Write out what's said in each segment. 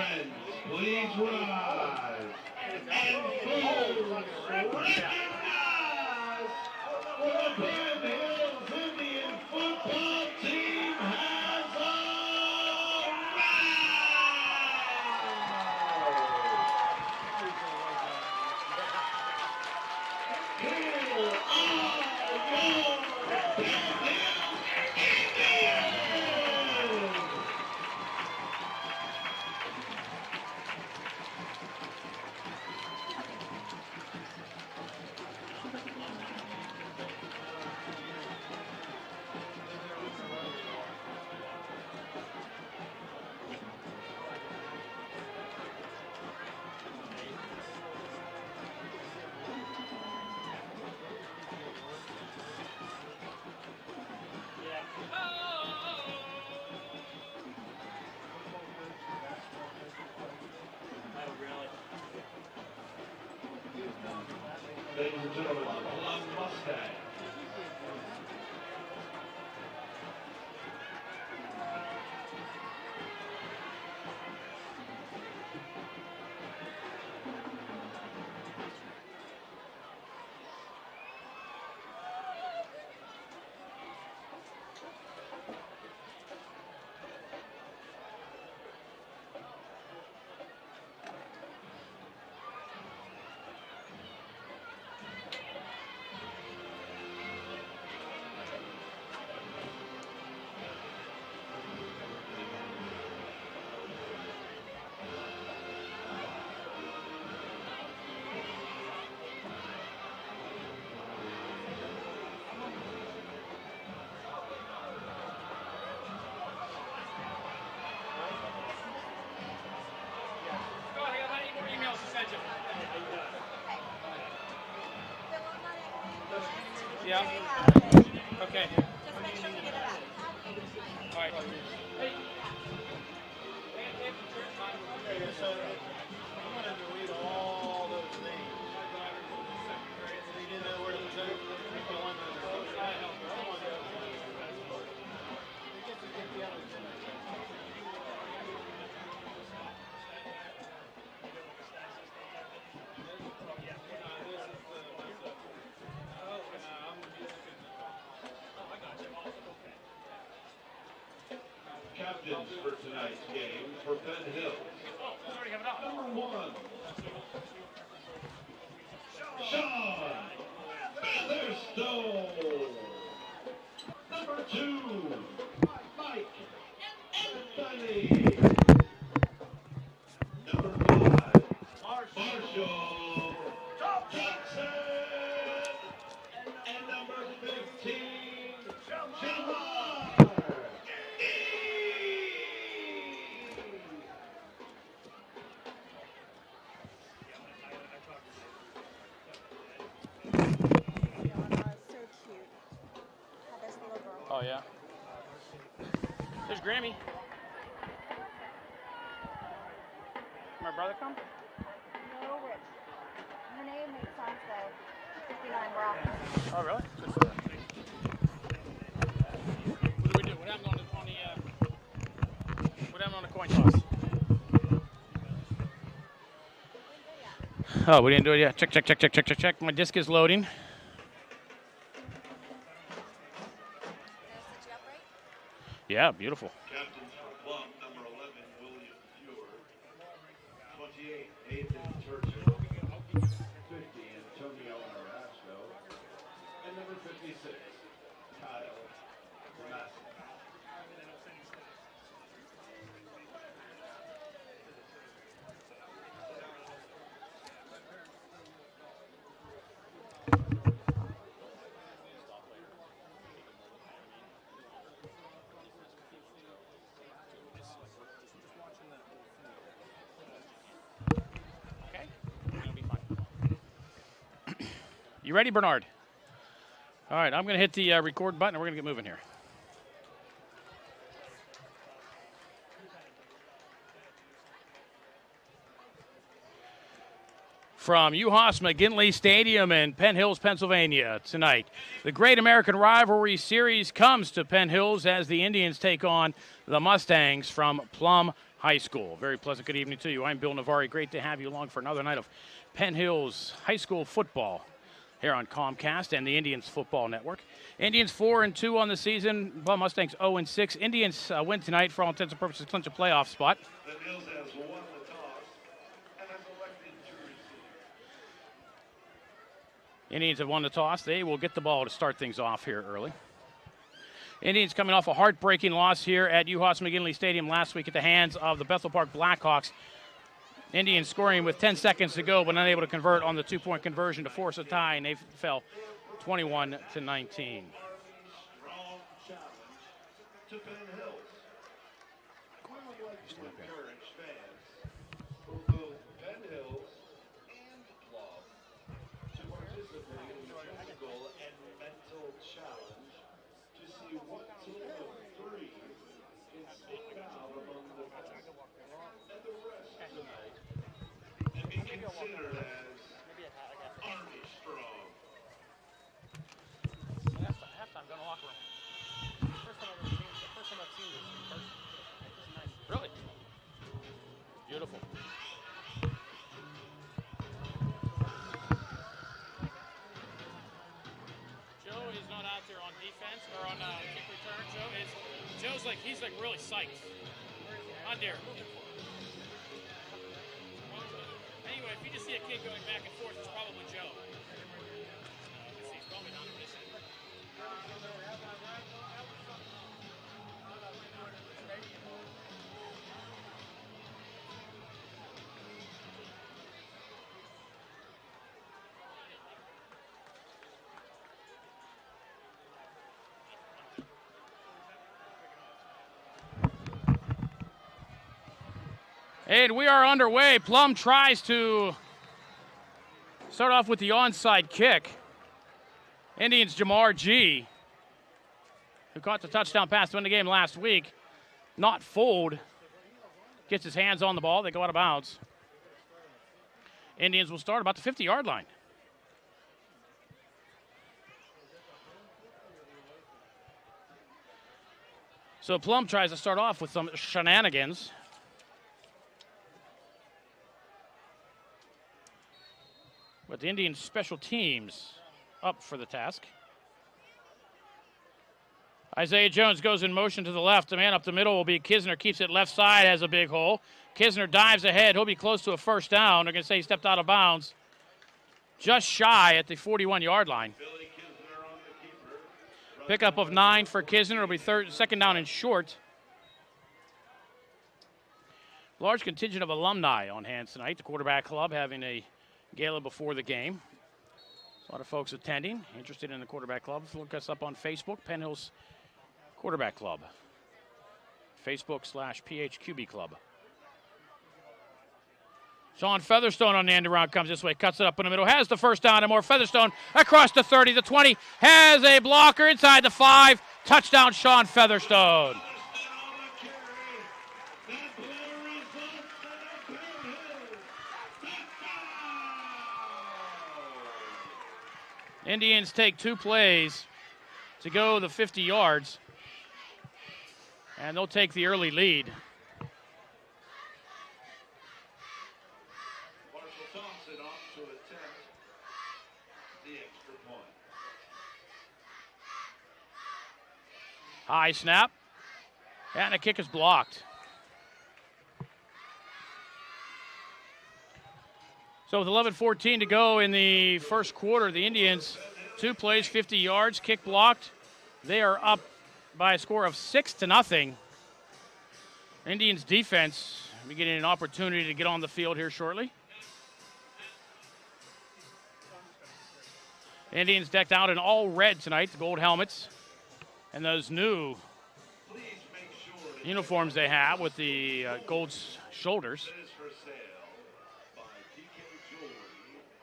friends, please rise. And please recognize for the Penn Hils Indian football team has arrived. Here are your Penn Hils Indians. Ladies and gentlemen, the Plum Mustangs. Yeah. Okay. Just make sure you get it out. All right. Hey. Okay, so I'm going to delete all those names. So you didn't know where to present it? The one that Captains for tonight's game for Penn Hils. Number 1, Sean Featherstone. Number 2, Mike Anthony. Number 5, Marshall Johnson. And number 15, Jamar. Oh, yeah. There's Grammy. My brother come? No, Rich. Her name makes sense though. 59 Brock. Oh, really? Good for her. What do we do? What happened on the coin toss? Oh, we didn't do it yet. Check. My disc is loading. Yeah, beautiful. Captains for Plum, number 11, William Fewer. 28, Nathan Churchill. 50, Antonio Marasco. And number 56, Kyle Massey. You ready, Bernard? All right, I'm going to hit the record button, and we're going to get moving here. From UHAS McGinley Stadium in Penn Hils, Pennsylvania tonight, the Great American Rivalry Series comes to Penn Hils as the Indians take on the Mustangs from Plum, High School. Very pleasant good evening to you. I'm Bill Navari. Great to have you along for another night of Penn Hils High School football here on Comcast and the Indians Football Network. Indians 4-2 on the season. Plum Mustangs 0-6. Indians win tonight for all intents and purposes, clinch a playoff spot. Penn Hils has won the toss and has elected to receive. Indians have won the toss. They will get the ball to start things off here early. Indians coming off a heartbreaking loss here at Hils McGinley Stadium last week at the hands of the Bethel Park Blackhawks. Indians scoring with 10 seconds to go, but unable to convert on the two-point conversion to force a tie, and they fell 21-19. Strong challenge to Penn Hils. I would like to encourage fans, both Penn Hils and Plum, to participate in the physical and mental challenge to see what team of three can stand out among the best and the rest tonight and be considered as Army strong. Halftime, go in the locker room. First time I've seen this in person. This is nice. Really? Beautiful. Joe is not out there on defense or on kick return. Joe's like, he's like really psyched. On there. Anyway, if you just see a kid going back and forth, it's probably Joe. He's probably not this. And we are underway. Plum tries to start off with the onside kick. Indians' Jamar G., who caught the touchdown pass to win the game last week, not fooled, gets his hands on the ball. They go out of bounds. Indians will start about the 50-yard line. So Plum tries to start off with some shenanigans. But the Indians special teams up for the task. Isaiah Jones goes in motion to the left. The man up the middle will be Kisner. Keeps it left side, has a big hole. Kisner dives ahead. He'll be close to a first down. They're going to say he stepped out of bounds. Just shy at the 41-yard line. Pickup of 9 for Kisner. It'll be second down and short. Large contingent of alumni on hand tonight. The quarterback club having a gala before the game. A lot of folks attending, interested in the quarterback club. Look us up on Facebook, Penn Hils Quarterback Club. Facebook/PHQB Club. Sean Featherstone on the end around comes this way, cuts it up in the middle, has the first down and more. Featherstone across the 30, the 20, has a blocker inside the 5. Touchdown, Sean Featherstone. Indians take 2 plays to go the 50 yards, and they'll take the early lead. Marshall Thompson off to attempt the extra point. High snap, and the kick is blocked. So with 11:14 to go in the first quarter, the Indians, 2 plays, 50 yards, kick blocked. They are up by a score of 6-0. Indians defense will be getting an opportunity to get on the field here shortly. Indians decked out in all red tonight, the gold helmets, and those new uniforms they have with the gold shoulders.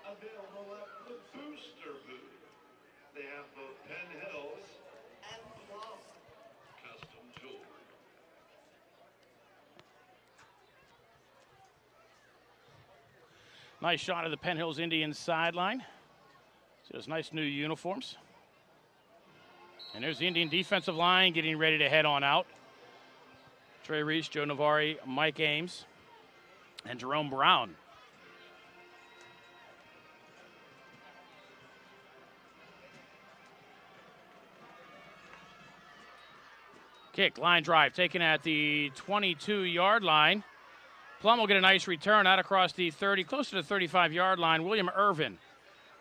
Available at the Booster booth. They have both Penn Hils and Plum custom jewelry. Nice shot of the Penn Hils Indians sideline. So those nice new uniforms. And there's the Indian defensive line getting ready to head on out. Trey Reese, Joe Navari, Mike Ames, and Jerome Brown. Kick, line drive, taken at the 22-yard line. Plum will get a nice return out across the 30, close to the 35-yard line. William Irvin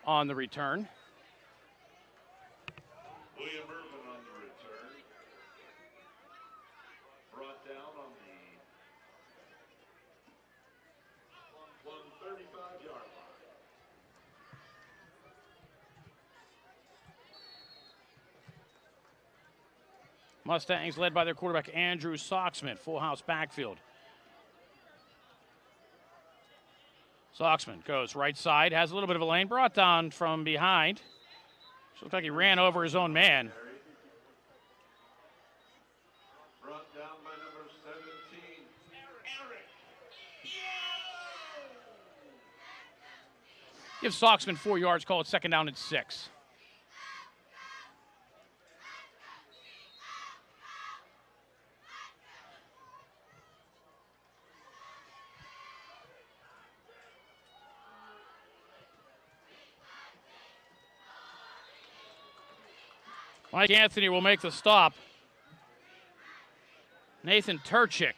on the return. William Irvin on the return. Brought down on the 35-yard line. Mustangs led by their quarterback, Andrew Soxman, full house backfield. Soxman goes right side, has a little bit of a lane, brought down from behind. Looks like he ran over his own man. Brought down by number 17, Eric. Give Soxman 4 yards, call it 2nd down and 6. Mike Anthony will make the stop. Nathan Turchik.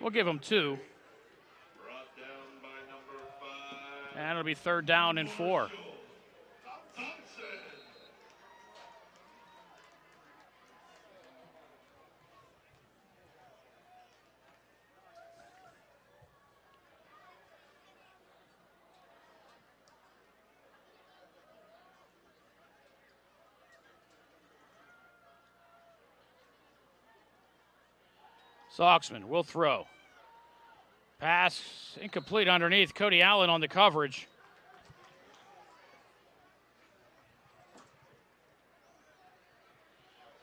We'll give him 2. Brought down by number 5. And it'll be 3rd down and 4. Soxman will throw. Pass incomplete underneath. Cody Allen on the coverage.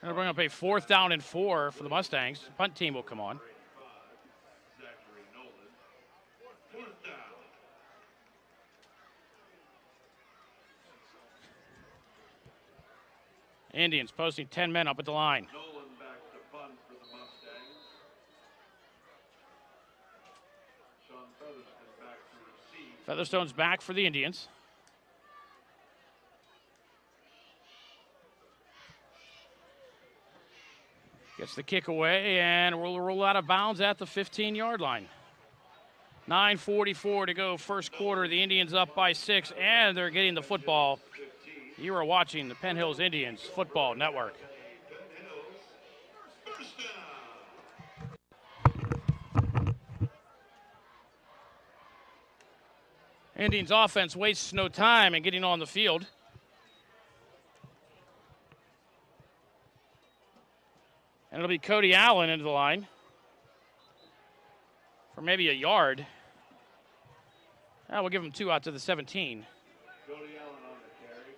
Going to bring up a 4th down and 4 for the Mustangs. Punt team will come on. Indians posting 10 men up at the line. Featherstone's back for the Indians. Gets the kick away and will roll out of bounds at the 15-yard line. 9:44 to go, first quarter. The Indians up by 6, and they're getting the football. You are watching the Penn Hills Indians Football Network. Indians offense wastes no time in getting on the field. And it'll be Cody Allen into the line for maybe a yard. We'll give him 2 out to the 17. Cody Allen on the carry.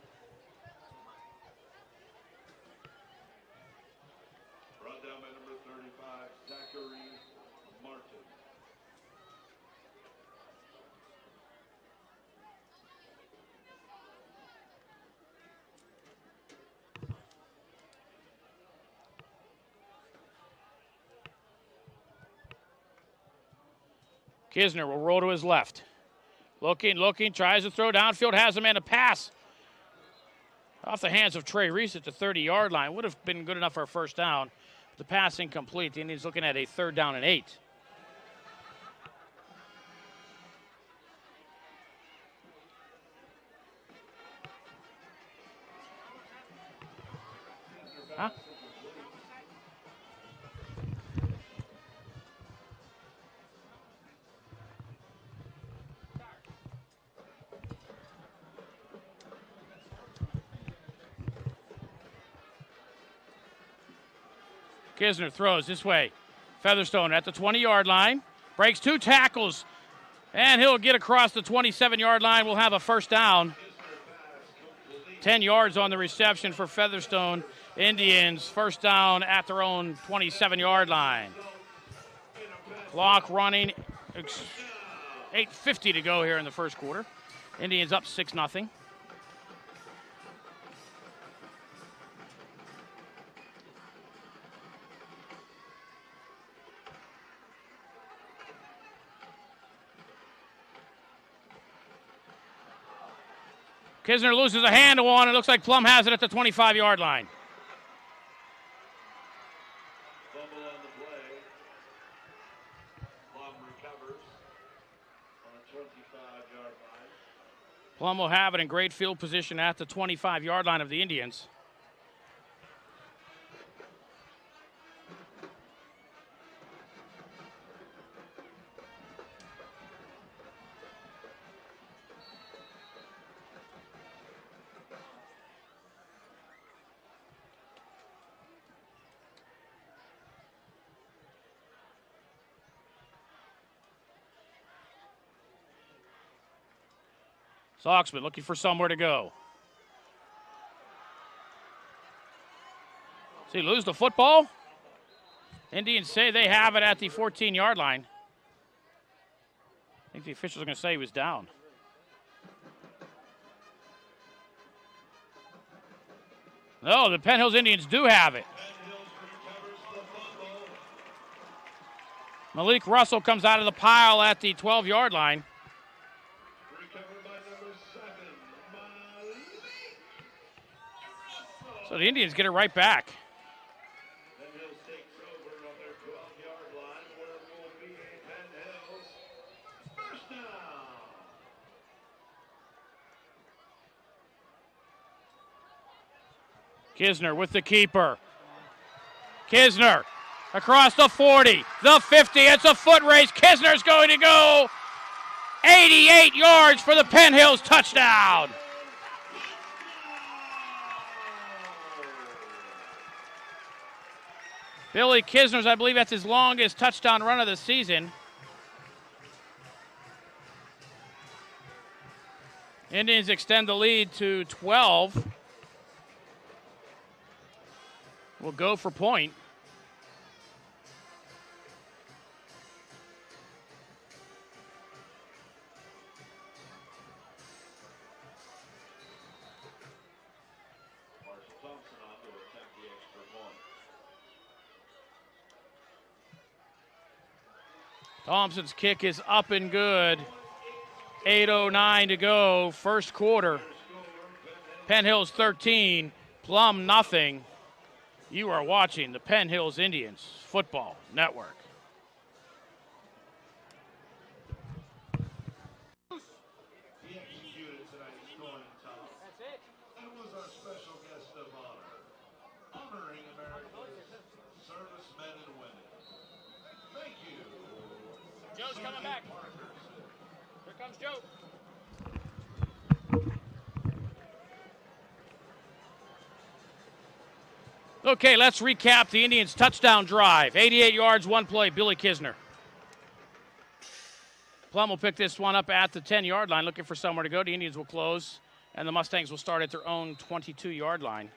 Brought down by number 35, Zachary Martin. Kisner will roll to his left. Looking, tries to throw downfield, has a man to pass. Off the hands of Trey Reese at the 30-yard line. Would have been good enough for a first down. The pass incomplete. The Indians looking at a 3rd down and 8. Huh? Kisner throws this way. Featherstone at the 20-yard line. Breaks 2 tackles. And he'll get across the 27-yard line. We'll have a first down. 10 yards on the reception for Featherstone. Indians first down at their own 27-yard line. Clock running. 8:50 to go here in the first quarter. Indians up 6-0. Kisner loses a hand to one. It looks like Plum has it at the 25-yard line. Fumble on the play. Plum recovers on the 25-yard line. Plum will have it in great field position at the 25-yard line of the Indians. Soxman looking for somewhere to go. Does he lose the football? Indians say they have it at the 14-yard line. I think the officials are going to say he was down. No, the Penn Hills Indians do have it. Malik Russell comes out of the pile at the 12-yard line. So the Indians get it right back. Penn Hills takes over on their 12-yard line, where it will be a Penn Hills first down. Kisner with the keeper. Kisner across the 40, the 50. It's a foot race. Kisner's going to go 88 yards for the Penn Hills touchdown. Billy Kisner's, I believe that's his longest touchdown run of the season. Indians extend the lead to 12. Will go for point. Thompson's kick is up and good. 8:09 to go, first quarter. Penn Hills 13, Plum nothing. You are watching the Penn Hills Indians Football Network. He executed tonight's scoring top. That's it. And was our special guest of honor, honoring America's servicemen and women. Thank you. Joe's coming back. Here comes Joe. Okay, let's recap the Indians' touchdown drive. 88 yards, one play, Billy Kisner. Plum will pick this one up at the 10-yard line, looking for somewhere to go. The Indians will close, and the Mustangs will start at their own 22-yard line.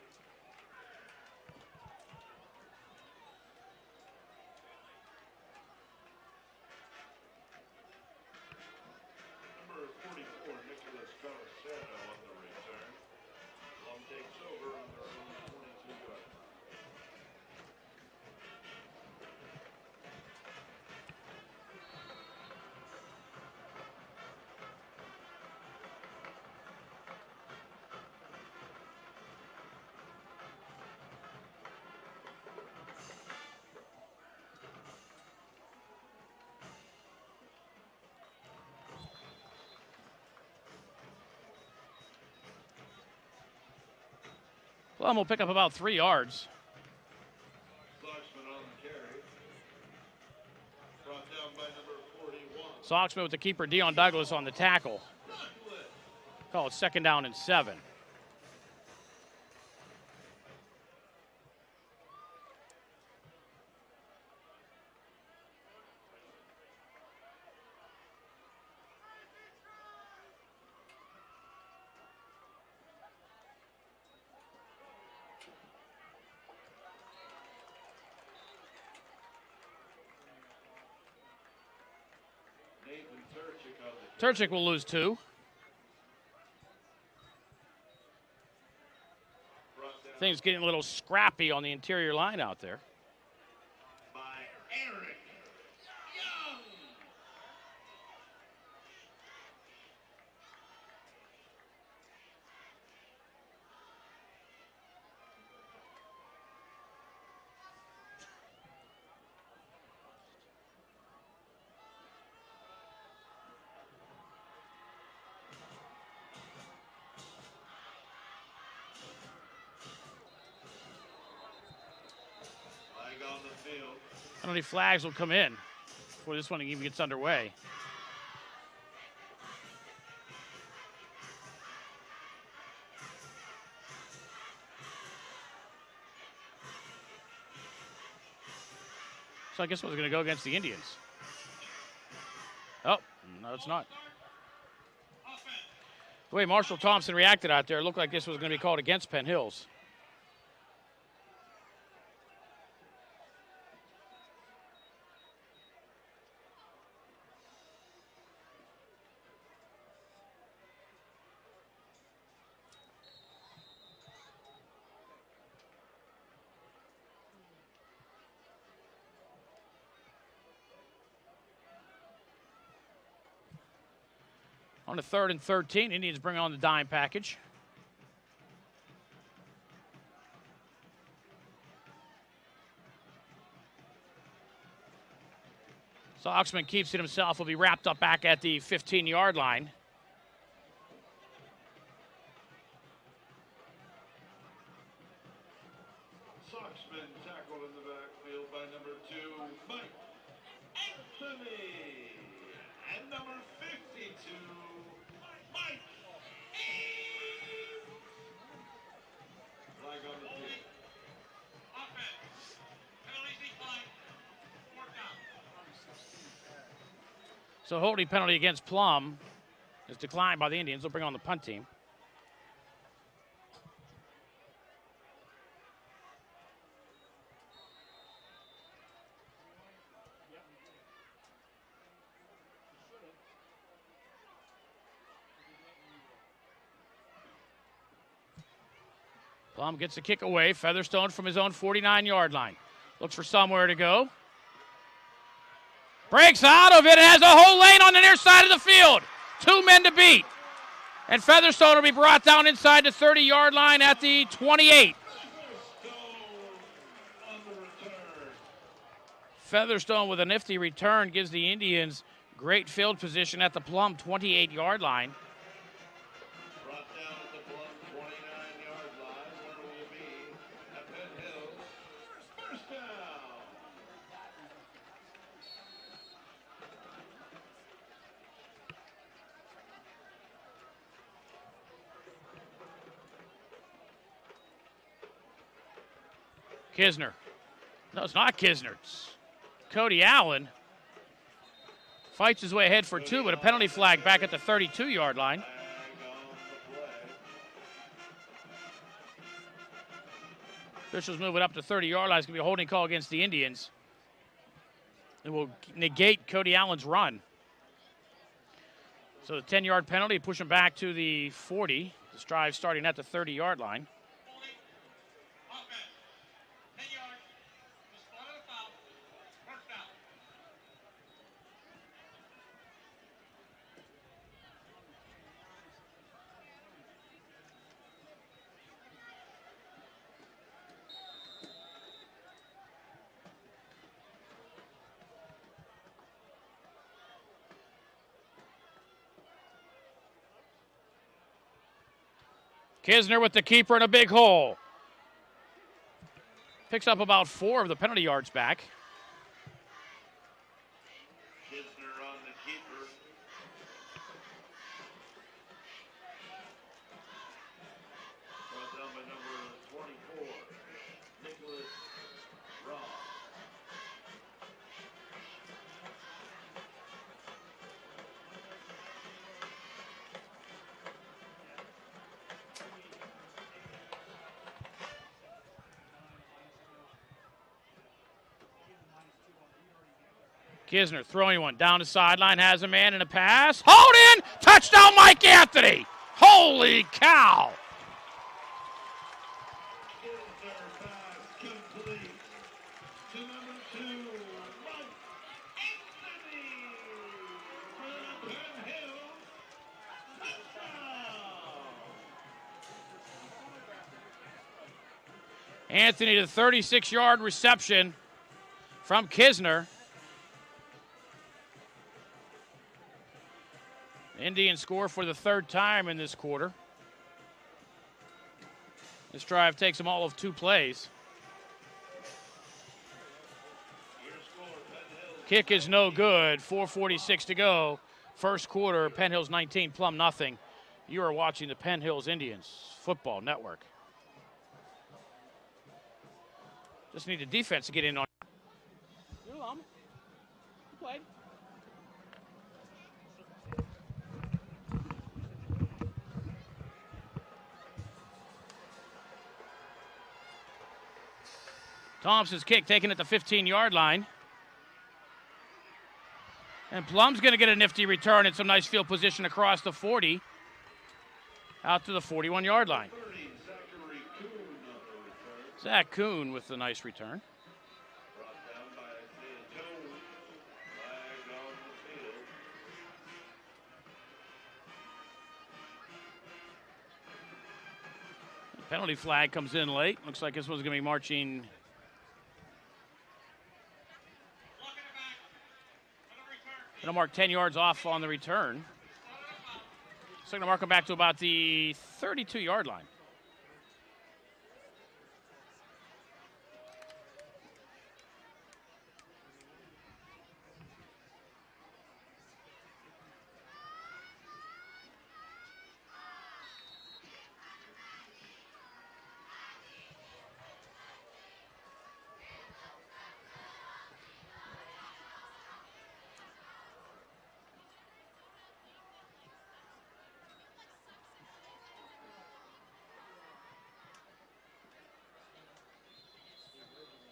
Plum will pick up about 3 yards. Soxman on the carry. Brought down by number 41. Soxman with the keeper, Dion Douglas, on the tackle. Call it second down and 7. Turchik will lose 2. Things getting a little scrappy on the interior line out there. By Eric Young. on the field. Penalty flags will come in before this one even gets underway. So I guess it was going to go against the Indians. Oh, no, it's not. The way Marshall Thompson reacted out there, it looked like this was going to be called against Penn Hils. On the 3rd and 13, Indians bring on the dime package. So Oxman keeps it himself. Will be wrapped up back at the 15-yard line. Soxman tackled in the backfield by number 2, Mike Anthony. And number 52, Mike. Flag on the field. Offense. Penalties declined. 4th down. So holding penalty against Plum is declined by the Indians. They'll bring on the punt team. Plum gets a kick away. Featherstone from his own 49-yard line. Looks for somewhere to go. Breaks out of it and has a whole lane on the near side of the field. 2 men to beat. And Featherstone will be brought down inside the 30-yard line at the 28. Featherstone with a nifty return gives the Indians great field position at the Plum 28-yard line. Brought down at the Plum 29-yard line, where it will be at Penn Hils. First down. Kisner. No, it's not Kisner. It's Cody Allen. Fights his way ahead for 2, but a penalty flag back at the 32-yard line. Flag on the play. Officials moving up to 30-yard line. It's going to be a holding call against the Indians. It will negate Cody Allen's run. So the 10-yard penalty, push him back to the 40. This drive starting at the 30-yard line. Offense. 10 yards. The spot of the foul. 1st down. Kisner with the keeper in a big hole. Picks up about 4 of the penalty yards back. Kisner on the keeper. Brought down by number 24, Nicholas Ross. Kisner throwing one down the sideline, has a man in a pass. Hold in! Touchdown, Mike Anthony! Holy cow! Kisner pass complete to number 2, Mike Anthony. For the Penn Hils touchdown. Anthony to 36-yard reception from Kisner. Indians score for the 3rd time in this quarter. This drive takes them all of 2 plays. Kick is no good. 4:46 to go. First quarter, Penn Hills 19, Plum nothing. You are watching the Penn Hills Indians Football Network. Just need the defense to get in on. You're alone. You played. Thompson's kick taken at the 15-yard line. And Plum's going to get a nifty return and some nice field position across the 40. Out to the 41-yard line. Zach Kuhn with the nice return. Penalty flag comes in late. Looks like this one's going to be marching. Going to mark 10 yards off on the return. So going to mark him back to about the 32-yard line.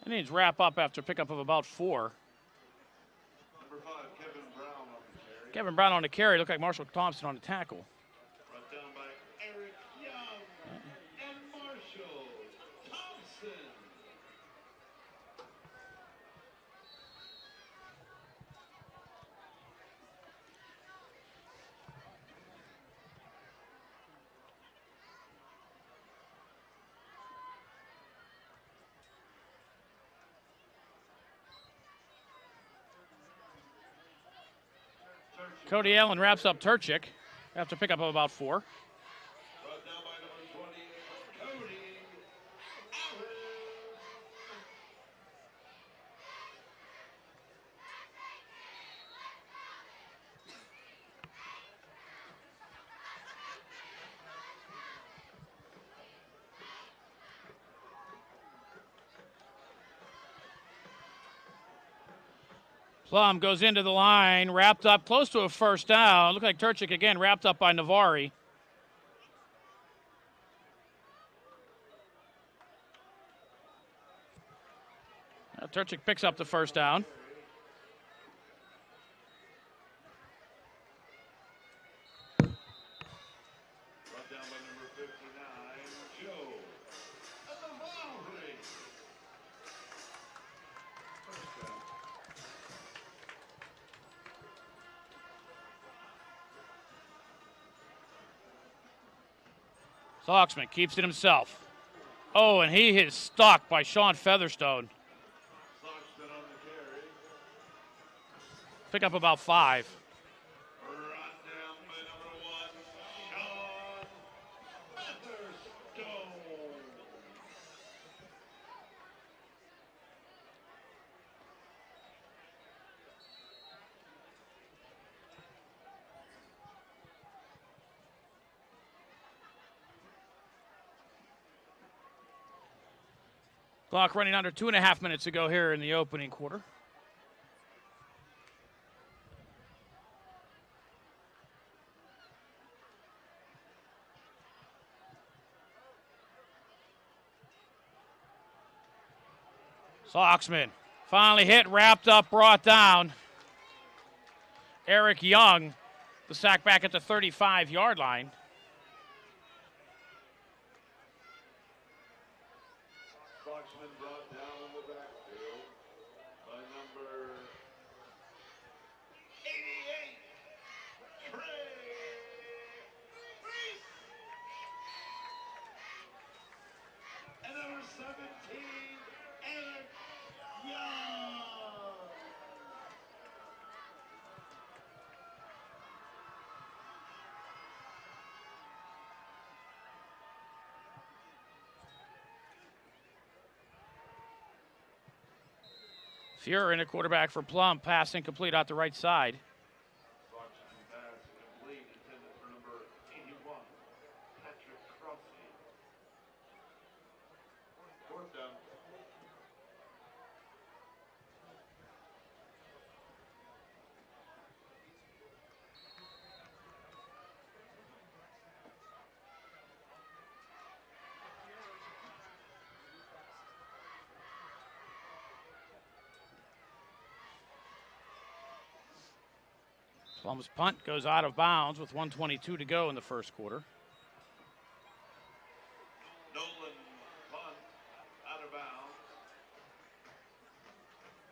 Indians wrap up after pickup of about 4. Number 5, Kevin Brown on the carry. Kevin Brown on the carry. Looked like Marshall Thompson on the tackle. Brought down by Eric Young and Marshall Thompson. Cody Allen wraps up Turchik after pickup of about 4. Brought down by number 20, Cody Allen. Plum goes into the line, wrapped up close to a first down. Looked like Turchik again, wrapped up by Navari. Turchik picks up the first down. Brought down by number 59, Joe Navari. First down. Soxman keeps it himself. Oh, and he is stalked by Sean Featherstone. Soxman on the carry. Pick up about 5. Brought down by number 1, Sean Featherstone. Clock running under 2.5 minutes to go here in the opening quarter. Soxman finally hit, wrapped up, brought down. Eric Young, the sack back at the 35-yard line. Foxman brought down in the backfield by number 88, Trey Reese. And number 17, Eric Young. Fuhrer, a quarterback for Plum, pass incomplete out the right side. Washington pass complete, intended for number 81, Patrick Crosby. Fourth down. Plum's punt goes out of bounds with 1:22 to go in the first quarter. Nolan punt out of bounds.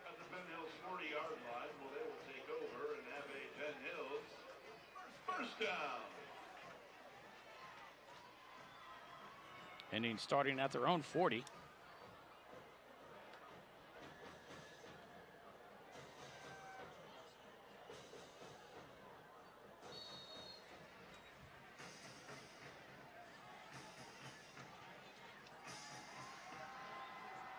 At the Penn Hills 40-yard line, well, they will take over and have a Penn Hills first down. Indians starting at their own 40.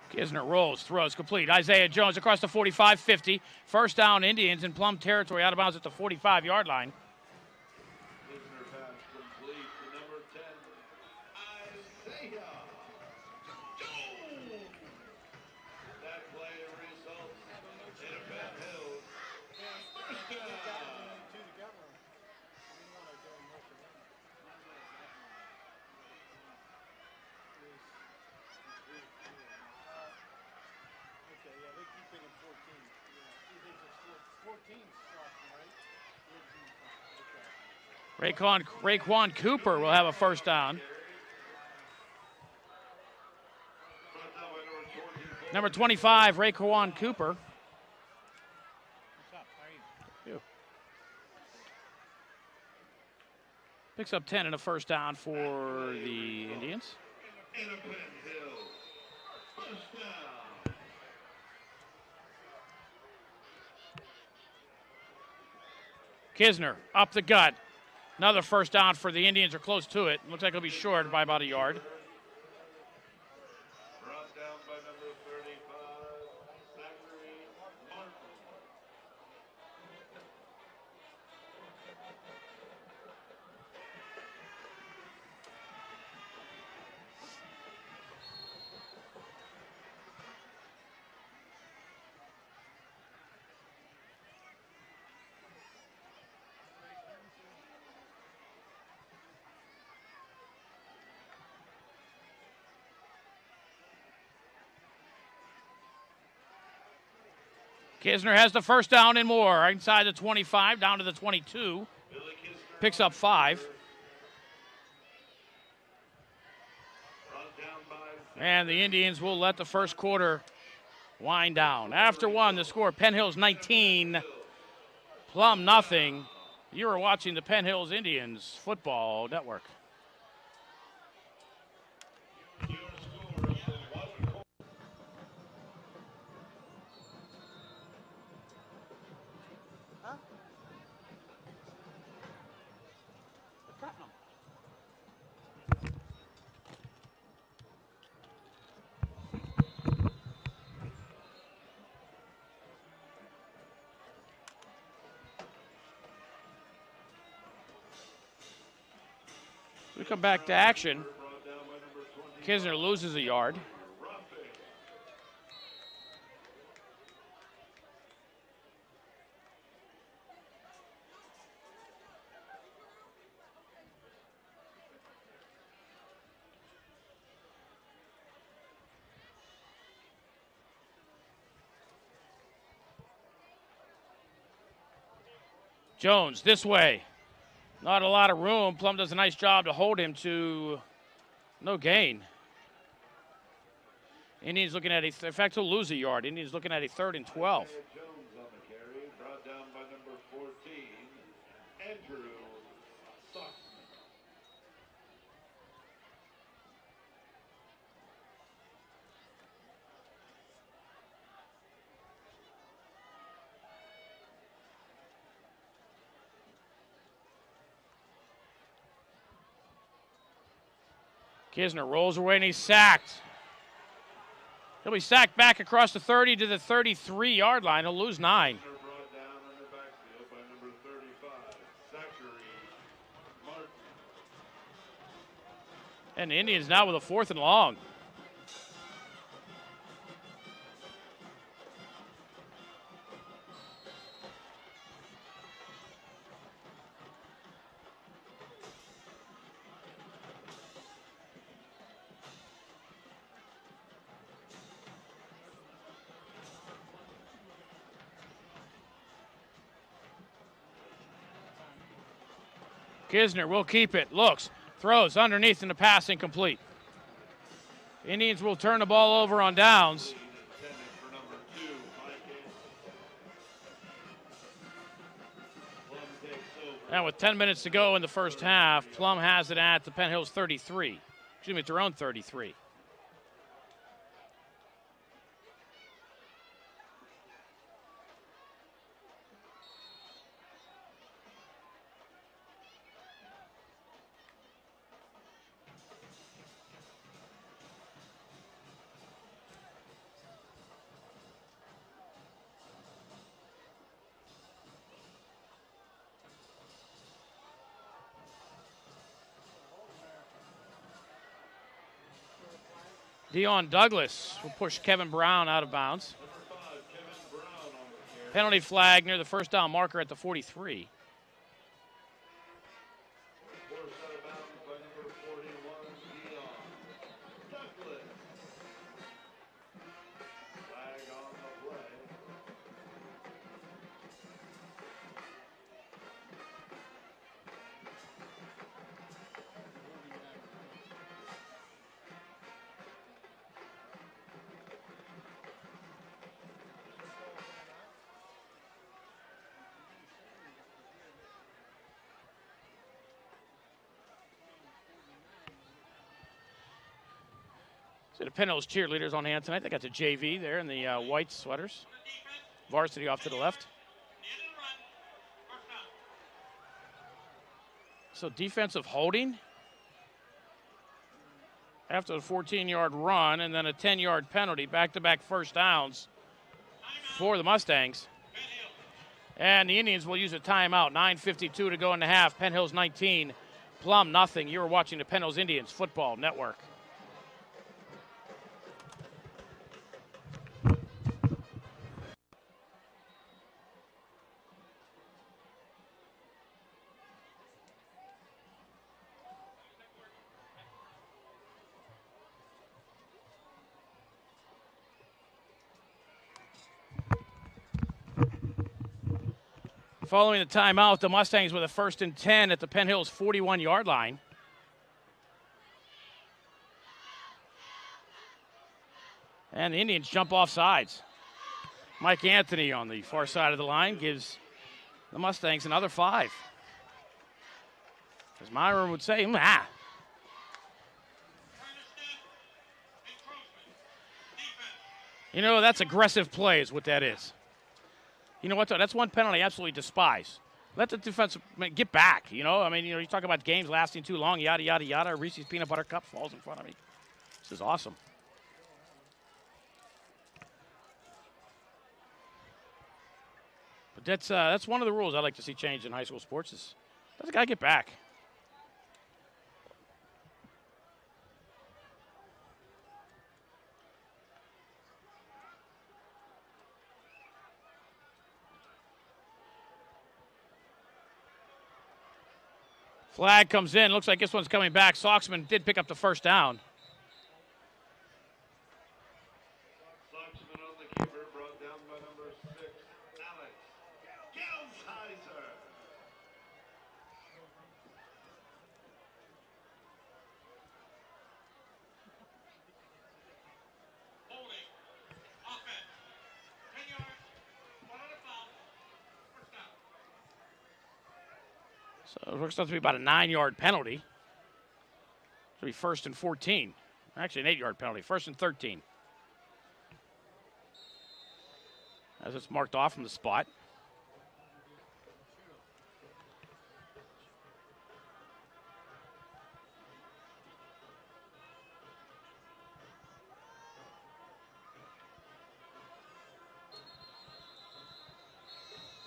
Kisner rolls, throws complete. Isaiah Jones across the 45-50. First down, Indians in Plum territory, out of bounds at the 45-yard line. Kisner pass complete to number 10, Isaiah Jones. That play results in a Penn Hills first down. Okay, yeah, they keep thinking 14. Yeah, he thinks it's 14 slot, right? Raekwon Cooper will have a first down. Number 25, Raekwon Cooper. Ew. Picks up 10 and a first down for the Indians. In a Penn Hills first down. Kisner up the gut. Another first down for the Indians, are close to it. Looks like it'll be short by about a yard. Brought down by number 35, Zachary Martin. Kisner has the first down and more. Inside the 25, down to the 22. Picks up 5. And the Indians will let the first quarter wind down. After one, the score, Penn Hills 19, Plum nothing. You are watching the Penn Hills Indians Football Network. We come back to action. Kisner loses a yard. Jones this way. Not a lot of room. Plum does a nice job to hold him to no gain. Indians looking at in fact, he'll lose a yard. Indians looking at a 3rd and 12. Jones on the carry, brought down by number 14, Andrew Sockman. Kisner rolls away and he's sacked. He'll be sacked back across the 30 to the 33-yard line. He'll lose 9. Brought down on the backfield by number 35, Zachary Martin. And the Indians now with a 4th and long. Kisner will keep it. Looks. Throws underneath in the pass incomplete. Indians will turn the ball over on downs. For number 2, Plum takes over. And with 10 minutes to go in the first half, Plum has it at the Penn Hills 33. Excuse me, at their own 33. Dion Douglas will push Kevin Brown out of bounds. Number 5, Kevin Brown on the carry. Penalty flag near the first down marker at the 43. Forced out of bounds by number 41, Dion Douglas. Flag on the play. See the Penn Hills cheerleaders on hand tonight. They got the JV there in the white sweaters. Varsity off to the left. So defensive holding after the 14-yard run and then a 10-yard penalty. Back-to-back first downs for the Mustangs. And the Indians will use a timeout. 9:52 to go in the half. Penn Hills 19, Plum nothing. You are watching the Penn Hills Indians Football Network. Following the timeout, the Mustangs with a 1st and 10 at the Penn Hills 41-yard line. And the Indians jump off sides. Mike Anthony on the far side of the line gives the Mustangs another 5. As Myron would say, You know, that's aggressive play is what that is. You know what, though? That's one penalty I absolutely despise. Let the defense get back, you know? I mean, you talk about games lasting too long, yada, yada, yada. Reese's Peanut Butter Cup falls in front of me. This is awesome. But that's one of the rules I like to see changed in high school sports is let the guy get back. Flag comes in. Looks like this one's coming back. Soxman did pick up the first down. Soxman on the keeper, brought down by number 6, Alex Gelsheiser. Holding. Offense. 10 yards. One on a foul. First down. So it works out to be about a 9-yard penalty. It'll be 1st and 14. Actually, an 8-yard penalty. 1st and 13. As it's marked off from the spot.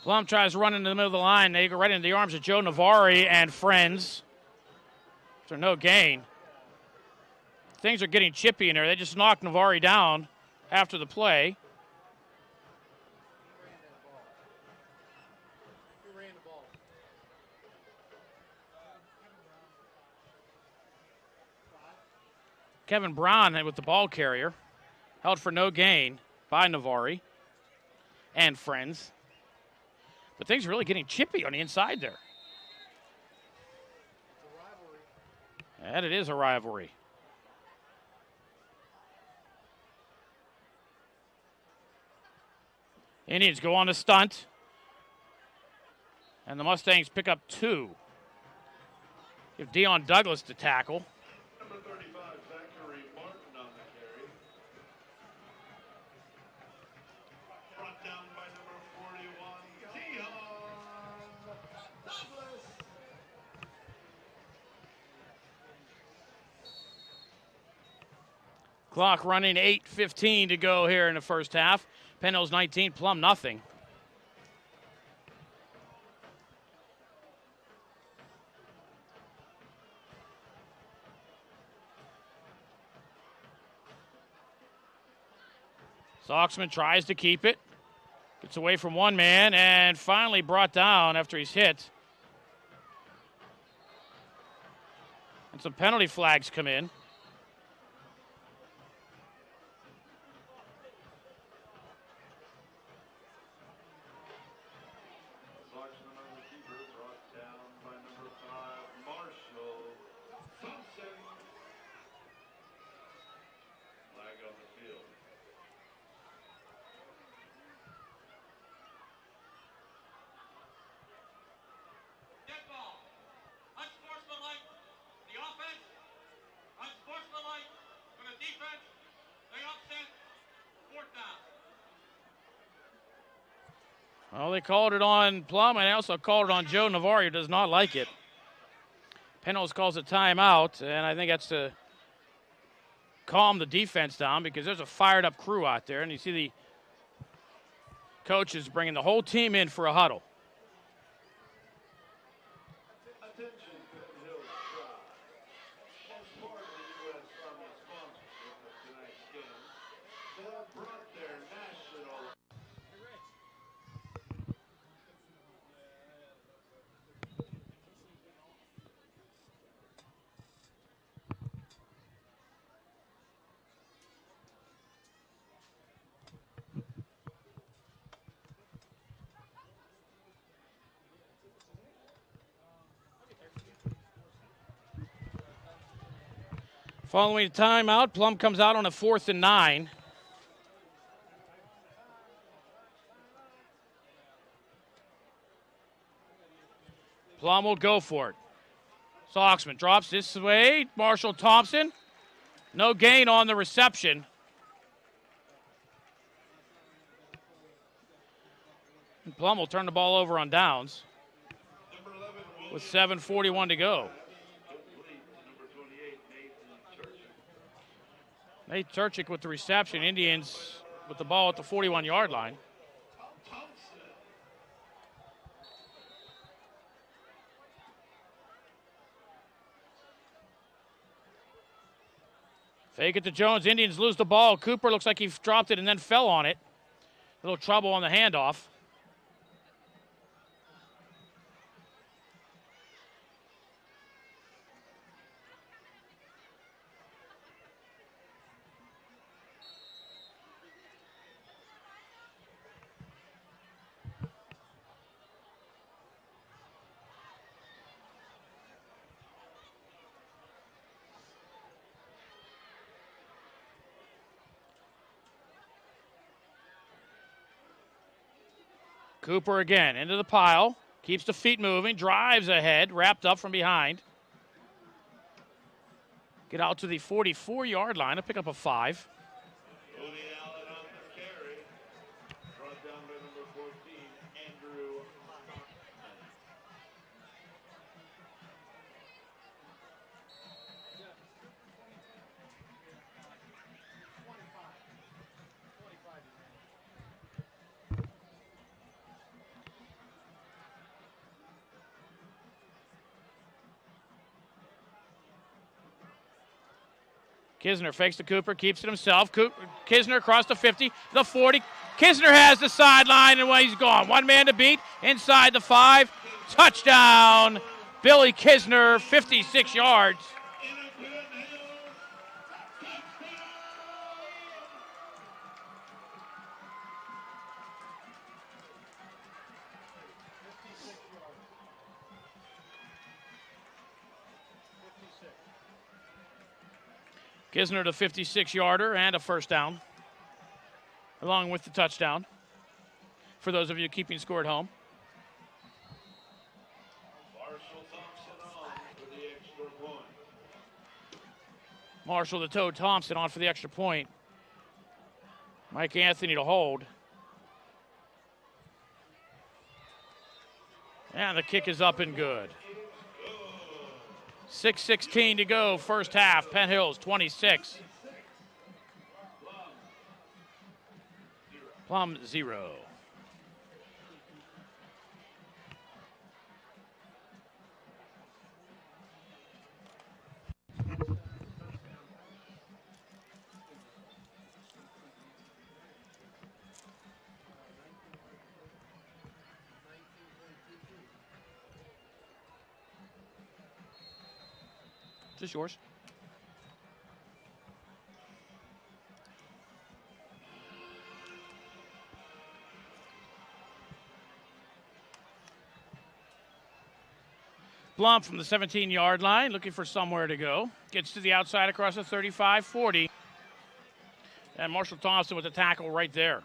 Plum tries to run into the middle of the line. They go right into the arms of Joe Navari and friends. So no gain. Things are getting chippy in there. They just knocked Navari down after the play. Kevin Brown with the ball carrier. Held for no gain by Navari and friends. But things are really getting chippy on the inside there. And it is a rivalry. Indians go on a stunt. And the Mustangs pick up 2. Give Dion Douglas to tackle. Number 35, Zachary Martin on the carry. Brought down by number 41, Dion Douglas. Clock running, 8:15 to go here in the first half. Penn 19, Plum nothing. Soxman tries to keep it. Gets away from one man and finally brought down after he's hit. And some penalty flags come in. Soxman on the keeper, brought down by number 5, Marshall Thompson. Flag on the field. Dead ball. Unsportsmanlike. The offense. Unsportsmanlike for the defense. They upset. 4th down. Well, they called it on Plum, and they also called it on Joe Navari, who does not like it. Penn calls a timeout, and I think that's to calm the defense down because there's a fired-up crew out there, and you see the coaches bringing the whole team in for a huddle. Attention, Penn Hils crowd. As part of the U.S. Army sponsorship of tonight's game, they have brought their national. Following a timeout, Plum comes out on a 4th and 9. Plum will go for it. Soxman drops this way. Marshall Thompson. No gain on the reception. And Plum will turn the ball over on downs Number 11, William with 7:41 to go. complete to number 28, Nathan Churchill. Nate Turchik with the reception. Indians with the ball at the 41-yard line. Thompson. Fake it to Jones. Indians lose the ball. Cooper looks like he dropped it and then fell on it. A little trouble on the handoff. Cooper again into the pile. Keeps the feet moving. Drives ahead. Wrapped up from behind. Get out to the 44-yard line. To pick up a 5. Woody Allen on the carry. Brought down by number 14, Andrew. Kisner fakes to Cooper, keeps it himself. Kisner across the 50, the 40. Kisner has the sideline, and he's gone. One man to beat, inside the 5. Touchdown, Billy Kisner, 56 yards. Kisner the 56-yarder and a first down, along with the touchdown, for those of you keeping score at home. Marshall the Toad Thompson on for the extra point. Mike Anthony to hold. And the kick is up and good. 6:16 to go, first half. Penn Hils 26. Plum 0. Is this yours? Plum from the 17-yard line, looking for somewhere to go. Gets to the outside across the 35-40. And Marshall Thompson with the tackle right there.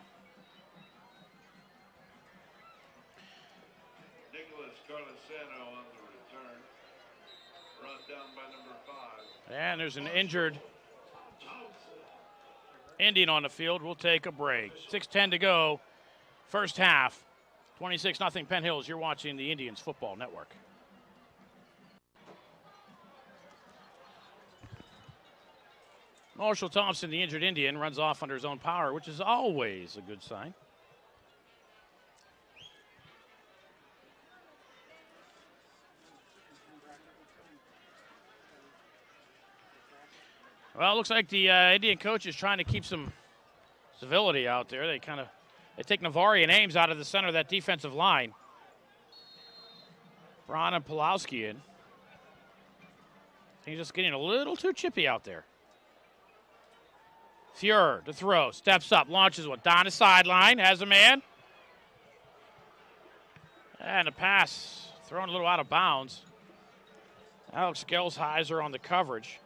And there's an injured Indian on the field. We'll take a break. 6:10 to go, first half. 26-0 Penn Hils. You're watching the Indians Football Network. Marshall Thompson, the injured Indian, runs off under his own power, which is always a good sign. Well, it looks like the Indian coach is trying to keep some civility out there. They take Navari and Ames out of the center of that defensive line. Braun and Pulowski in. He's just getting a little too chippy out there. Fuhrer to throw, steps up, launches one down the sideline, has a man. And a pass thrown a little out of bounds. Alex Gelsheiser on the coverage.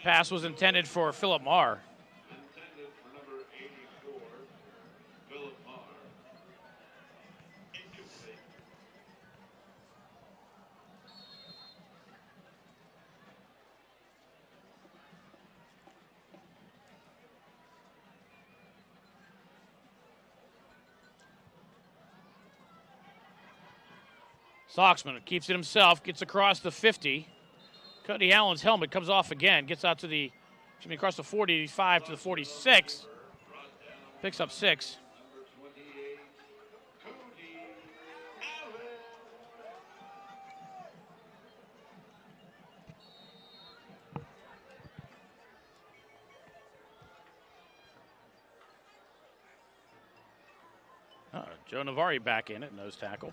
Pass was intended for Philip Marr. Intended for number 84, Philip Marr. Incomplete. Soxman keeps it himself, gets across the 50. Cody Allen's helmet comes off again, gets out to across the 45 to the 46. Picks up 6. Number 28, Cody Allen. Joe Navari back in at nose tackle.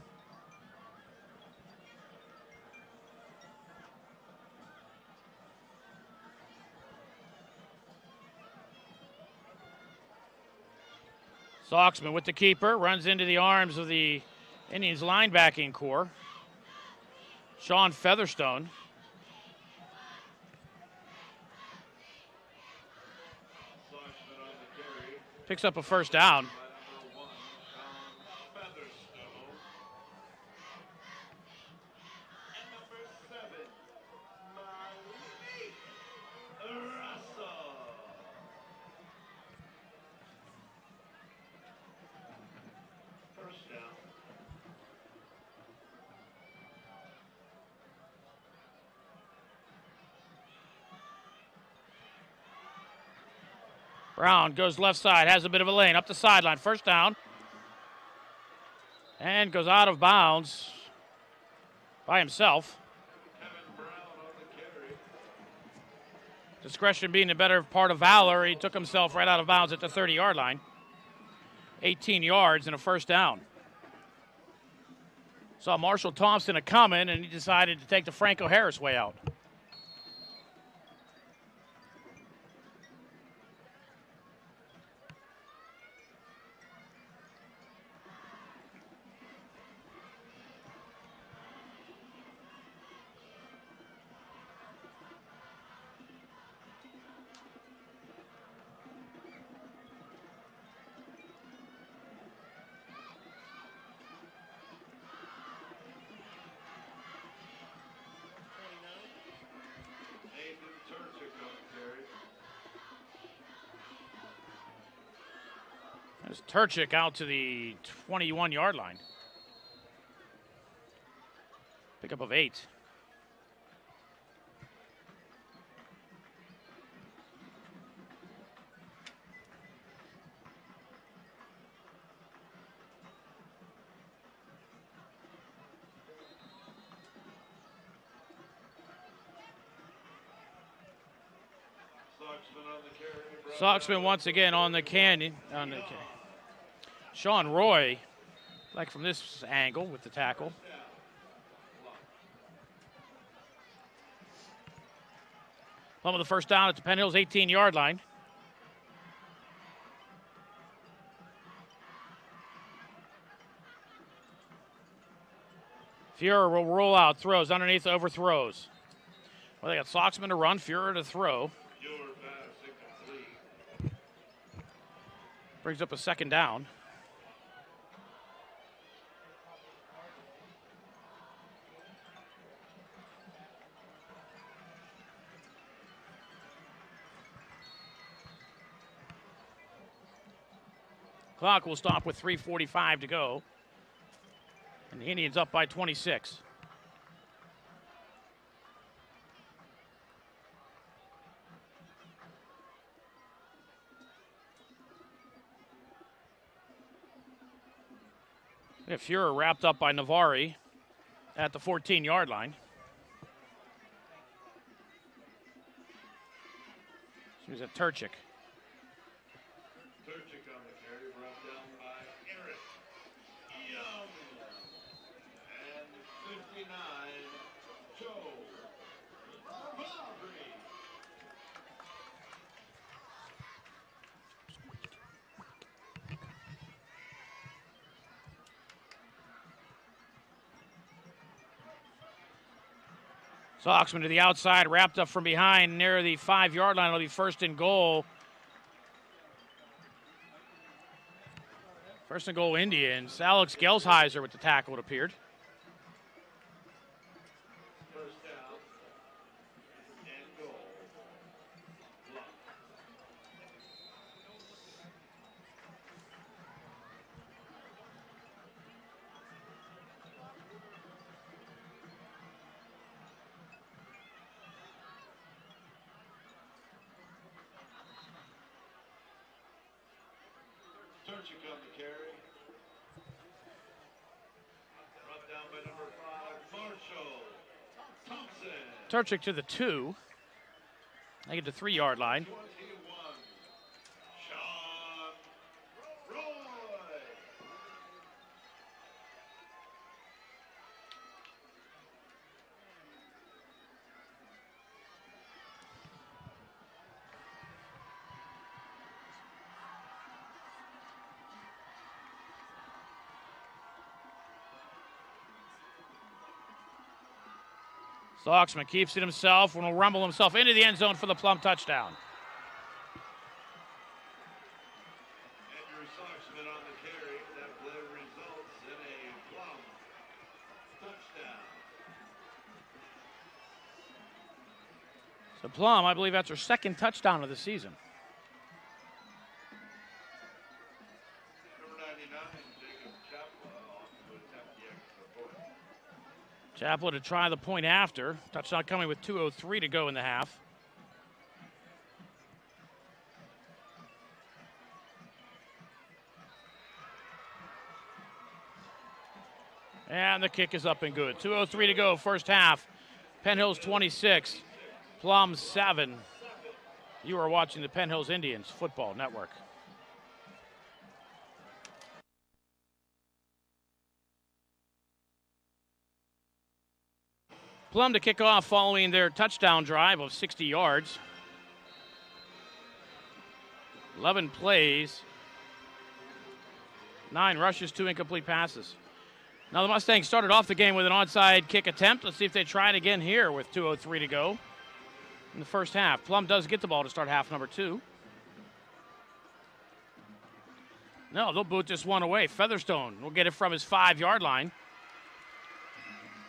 Soxman with the keeper, runs into the arms of the Indians linebacking core. Sean Featherstone. Picks up a first down. Brown goes left side, has a bit of a lane, up the sideline, first down. And goes out of bounds by himself. Kevin Brown on the carry. Discretion being the better part of valor, he took himself right out of bounds at the 30-yard line. 18 yards and a first down. Saw Marshall Thompson a-coming, and he decided to take the Franco Harris way out. There's Turchik out to the 21-yard line. Pickup of 8. Soxman once again on the canyon. Sean Roy, like from this angle with the tackle. Plum with the first down at the Penn Hills 18-yard line. Fuhrer will roll out, throws underneath, overthrows. Well, they got Soxman to run, Fuhrer to throw. Brings up a second down. Clock will stop with 3:45 to go. And the Indians up by 26. Fuhrer wrapped up by Navari at the 14-yard line. She was at Turchik. Turchik on the carry, brought down by Eric Young. And 59, Joe Bobry. Soxman to the outside, wrapped up from behind near the 5-yard line. It'll be first and goal. First and goal, Indians. Alex Gelsheiser with the tackle, it appeared. First down and goal. Plum. Turchik on the carry. Brought down by number 5, Marshall Thompson. Turchik to the 2. I get the 3-yard line. 21, Sean Roy. Soxman keeps it himself and will rumble himself into the end zone for the Plum touchdown. Andrew Soxman on the carry. That play results in a Plum touchdown. So Plum, I believe that's her second touchdown of the season. Number 99, Jacob Chapla off to attempt the extra point. Chapel to try the point after. Touchdown coming with 2:03 to go in the half. And the kick is up and good. 2:03 to go, first half. Penn Hills 26, Plum 7. You are watching the Penn Hills Indians Football Network. Plum to kick off following their touchdown drive of 60 yards. 11 plays, 9 rushes, 2 incomplete passes. Now the Mustangs started off the game with an onside kick attempt. Let's see if they try it again here with 2:03 to go in the first half. Plum does get the ball to start half number 2. No, they'll boot this one away. Featherstone will get it from his 5-yard line.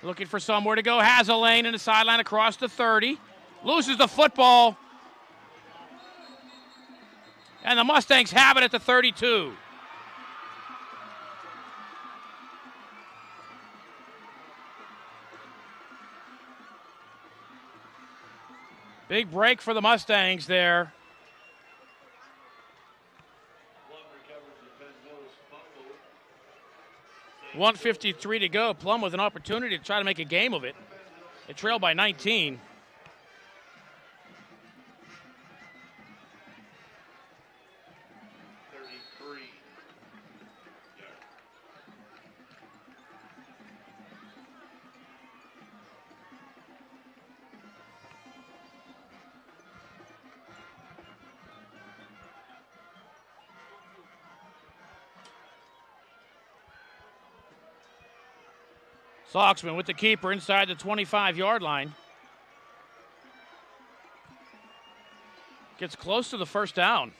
Looking for somewhere to go. Has a lane in the sideline across the 30. Loses the football. And the Mustangs have it at the 32. Big break for the Mustangs there. 1:53 to go. Plum with an opportunity to try to make a game of it. They trail by 19. Soxman with the keeper inside the 25-yard line. Gets close to the first down.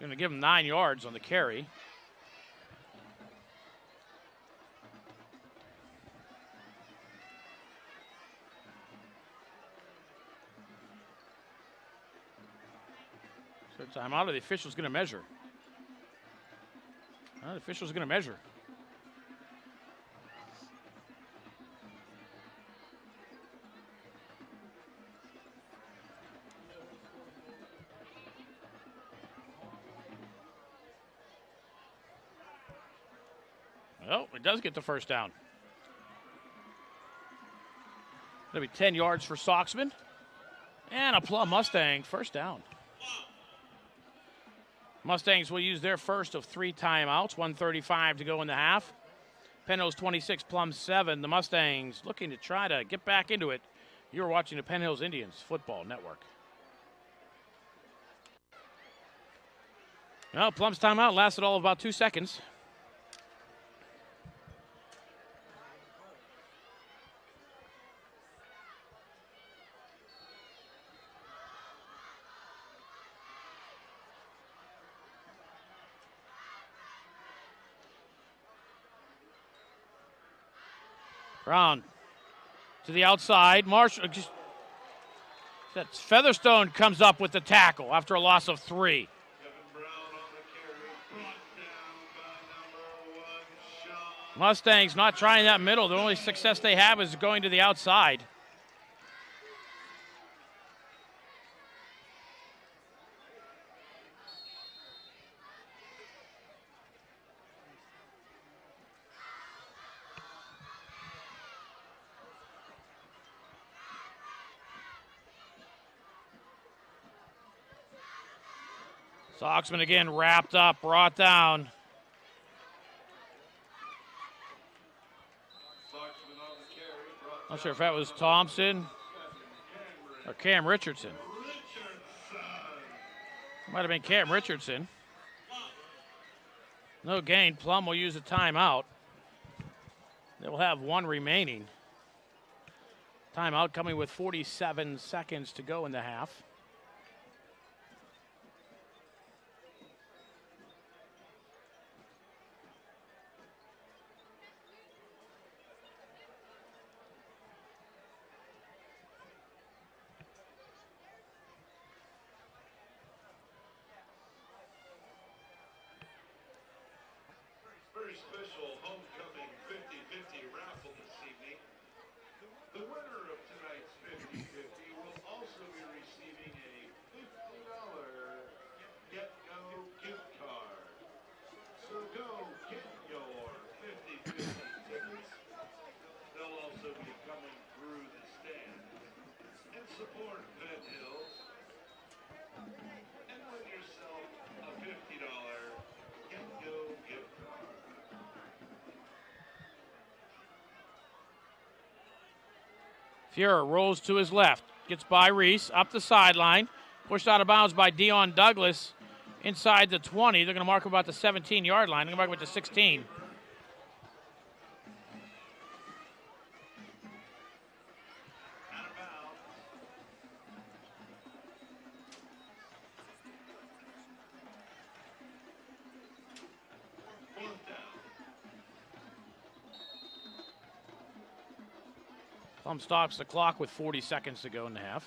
Going to give him 9 yards on the carry. Timeout, or the official's going to measure. The official's going to measure. Well, it does get the first down. It'll be 10 yards for Soxman. And a Plum Mustang first down. Mustangs will use their first of 3 timeouts. 1:35 to go in the half. Penn Hills 26, Plum 7. The Mustangs looking to try to get back into it. You're watching the Penn Hills Indians Football Network. Well, Plum's timeout lasted all of about 2 seconds. Brown to the outside. Marshall. That's Featherstone comes up with the tackle after a loss of 3. Mustangs not trying that middle. The only success they have is going to the outside. Soxman again wrapped up, brought down. Not sure if that was Thompson or Cam Richardson. Might have been Cam Richardson. No gain. Plum will use a timeout. They will have 1 remaining. Timeout coming with 47 seconds to go in the half. Special homecoming 50-50 raffle this evening. The winner of tonight's 50-50 will also be receiving a $50 Get-Go gift card. Support Penn Hils and win yourself a $50 Get-Go gift card. Fuhrer rolls to his left. Gets by Reese. Up the sideline. Pushed out of bounds by Dion Douglas. Inside the 20. They're going to mark him about the 17-yard line. They're going to mark him at the 16. Out of bounds. Fourth down. Plum stops the clock with 40 seconds to go in the half.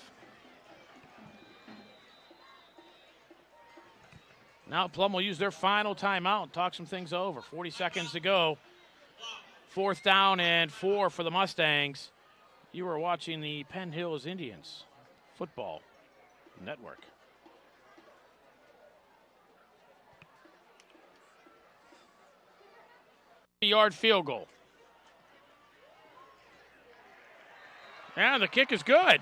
Now Plum will use their final timeout and talk some things over. 40 seconds to go. 4th down and 4 for the Mustangs. You are watching the Penn Hils Indians Football Network. Yard field goal. And the kick is good. Jacob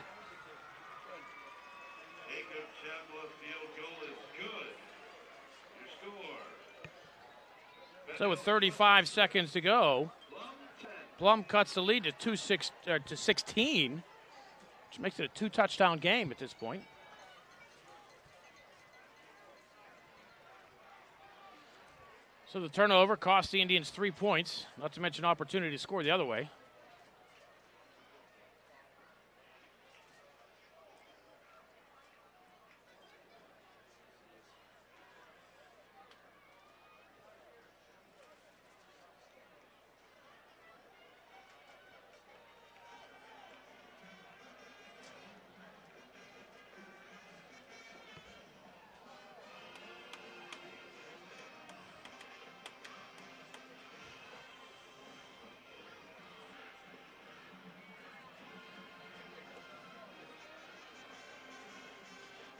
Chapla field goal is good. Your score. So with 35 seconds to go, Plum 10. Plum cuts the lead to 16, which makes it a 2-touchdown game at this point. So the turnover cost the Indians 3 points, not to mention opportunity to score the other way.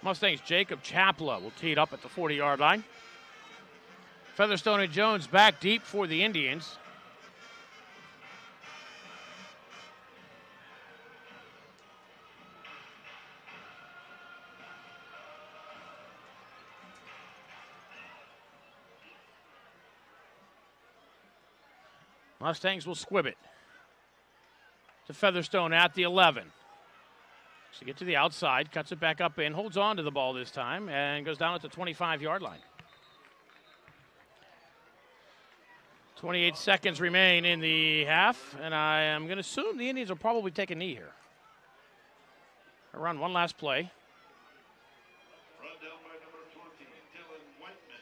Mustangs' Jacob Chapla will tee it up at the 40-yard line. Featherstone and Jones back deep for the Indians. Mustangs will squib it to Featherstone at the 11. So get to the outside, cuts it back up in, holds on to the ball this time, and goes down at the 25-yard line. 28 seconds remain in the half, and I am going to assume the Indians will probably take a knee here. I'll run one last play. Run down by number 20, Dylan Whiteman.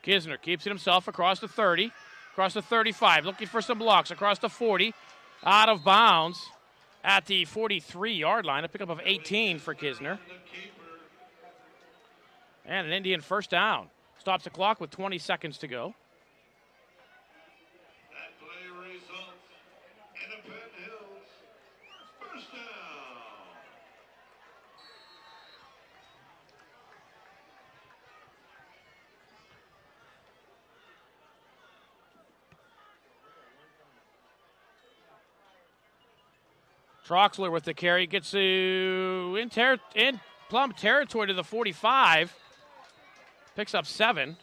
Kisner keeps it himself across the 30, across the 35, looking for some blocks, across the 40, out of bounds at the 43-yard line. A pickup of 18 for Kisner. And an Indian first down. Stops the clock with 20 seconds to go. That play results in a Penn Hils first down. Troxler with the carry, gets to in Plum territory to the 45. Picks up 7.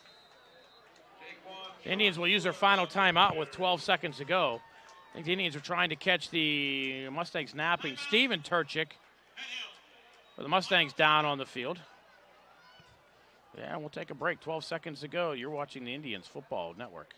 The Indians will use their final timeout with 12 seconds to go. I think the Indians are trying to catch the Mustangs napping. Steven Turchik for the Mustangs down on the field. Yeah, we'll take a break. 12 seconds to go. You're watching the Indians Football Network.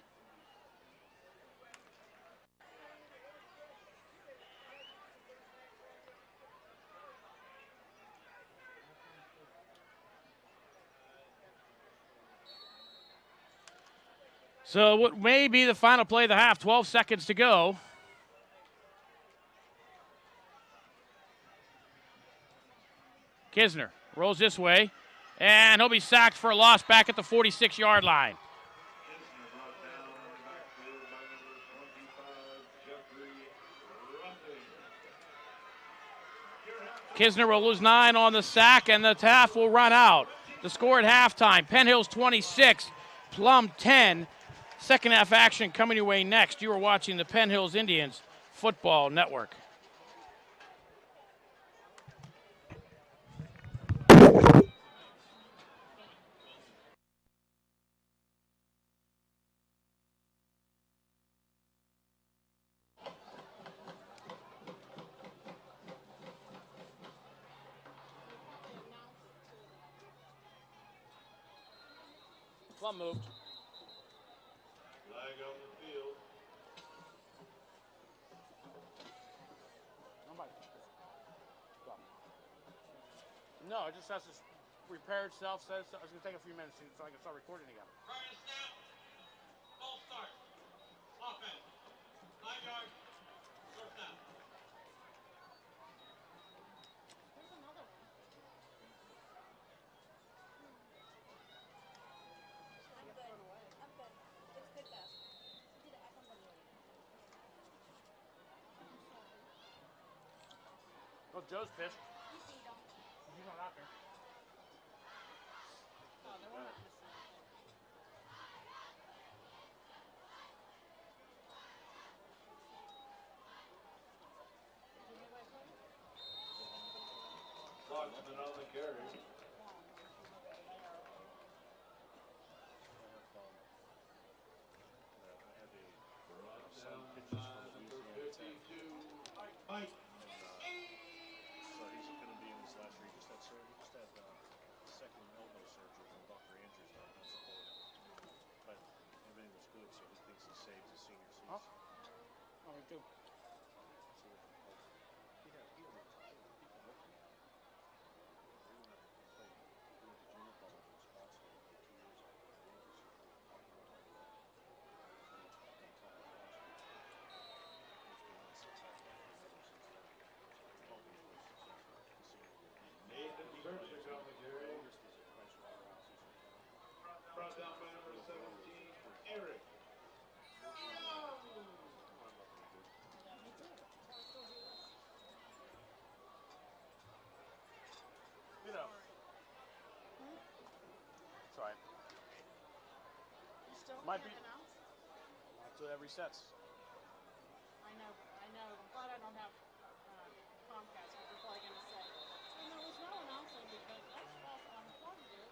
So what may be the final play of the half, 12 seconds to go. Kisner rolls this way, and he'll be sacked for a loss back at the 46-yard line. Kisner brought down backfield by number 25, Jeffrey Ruffing. Kisner will lose 9 on the sack, and the half will run out. The score at halftime, Penn Hils 26, Plum 10. Second half action coming your way next. You are watching the Penn Hils Indians Football Network. Plum moved. Flag on the field. No, it just has to repair itself. Says it's going to take a few minutes so I can start recording again. Prior to snap, false start. Offense. 5 yards. First down. There's another one. I'm good. I'm good. It's good though. Did I come from you? Well, Joe's pissed. You see them. He's not out there. Oh, they're one of the Foxman on the carry. Mike. So he's going to be in this last year. He just had surgery. He just had second elbow surgery when Dr. Andrews done. That's the whole. But everything was good, so he thinks he saved his senior season. Oh, we do. So, he had people looked at him. He went up to play. He went to junior college in Scottsdale for 2 years after the Rangers. Nathan Churchick on the carry. Brought down by number 17, Eric. You know. Sorry. You still Might can't be- announce? Until that resets. I know. I'm glad I don't have Comcast, because they're probably going to say, and there was no announcing because that's false unplugged it.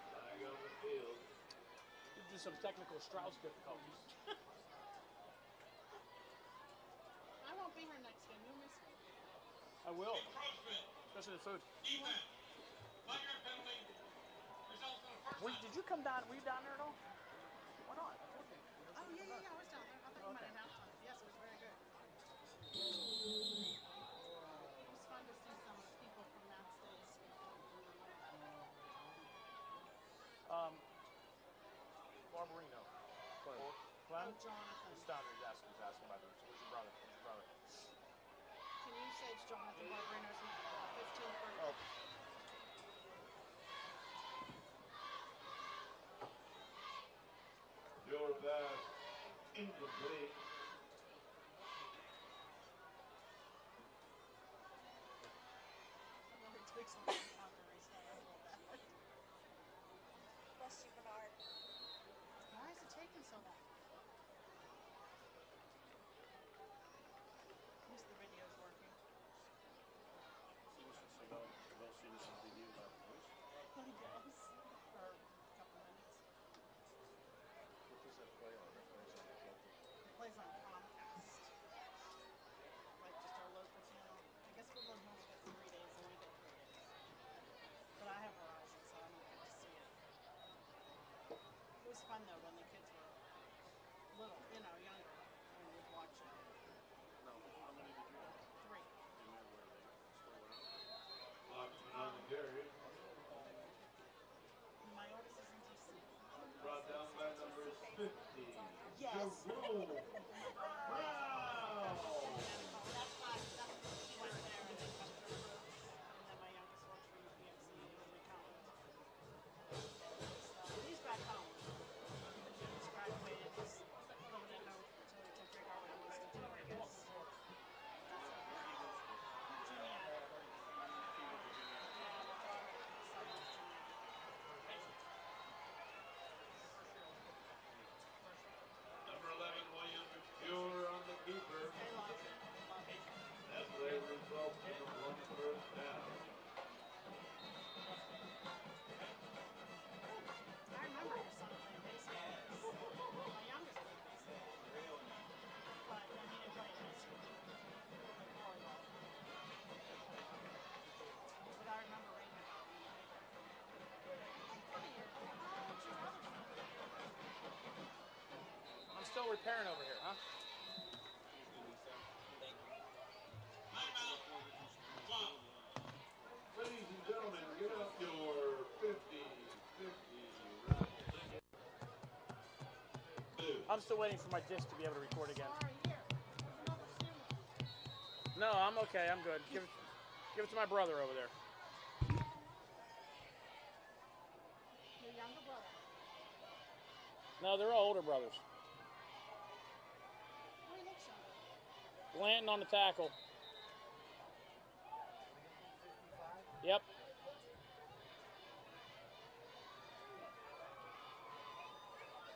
Flag on the field. Due to some technical Strauss difficulties. I won't be here next game. You'll miss me. I will, Encroachment. especially the food. Defense. 5-yard penalty. Results in a first down. Did you come down? Were you down there at all? Why not? Oh, yeah, I was down there. I thought you might have halftime. Yes, it was very good. It was fun to see some people from that state speak. Barbarino. Plum? Oh, Jonathan. He's down there. He's asking about this. Where's your brother? Can you say it's Jonathan Barbarino's 15th birthday? Oh. Your pass incomplete. Well, it takes a long time to restart. I feel bad. Bless you, Bernard. Why is it taking so long? At least the video's working. They'll see this on video about the voice. I guess. For a couple minutes. What does that play on? That plays on the local. It plays on Comcast. Like just our local channel. I guess Woodland Hills gets 3 days and we get 3 days. But I have Verizon, so I don't get to see it. It was fun though when the kids were little, younger, and we'd watch it. No, how many did you have? 3. Do you remember where they still around? Foxman on the carry. My oldest is in DC. Brought down by number 50. Yes. Jerome Brown. That's not, he went there and then went to Roots. And then my youngest works for UPMC as an accountant. So he's back home. He's graduated. He's living at home until he can figure out what he wants to do, I guess. repairing over here, huh? Timeout. Plum. Ladies and gentlemen, get out your 50-50 raffle ticket. Boo. I'm still waiting for my disc to be able to record again. Sorry, here. There's another student. No, I'm okay. I'm good. Give it to my brother over there. Your younger brother. No, they're all older brothers. Oh, he looks younger. Blanton on the tackle. Yep.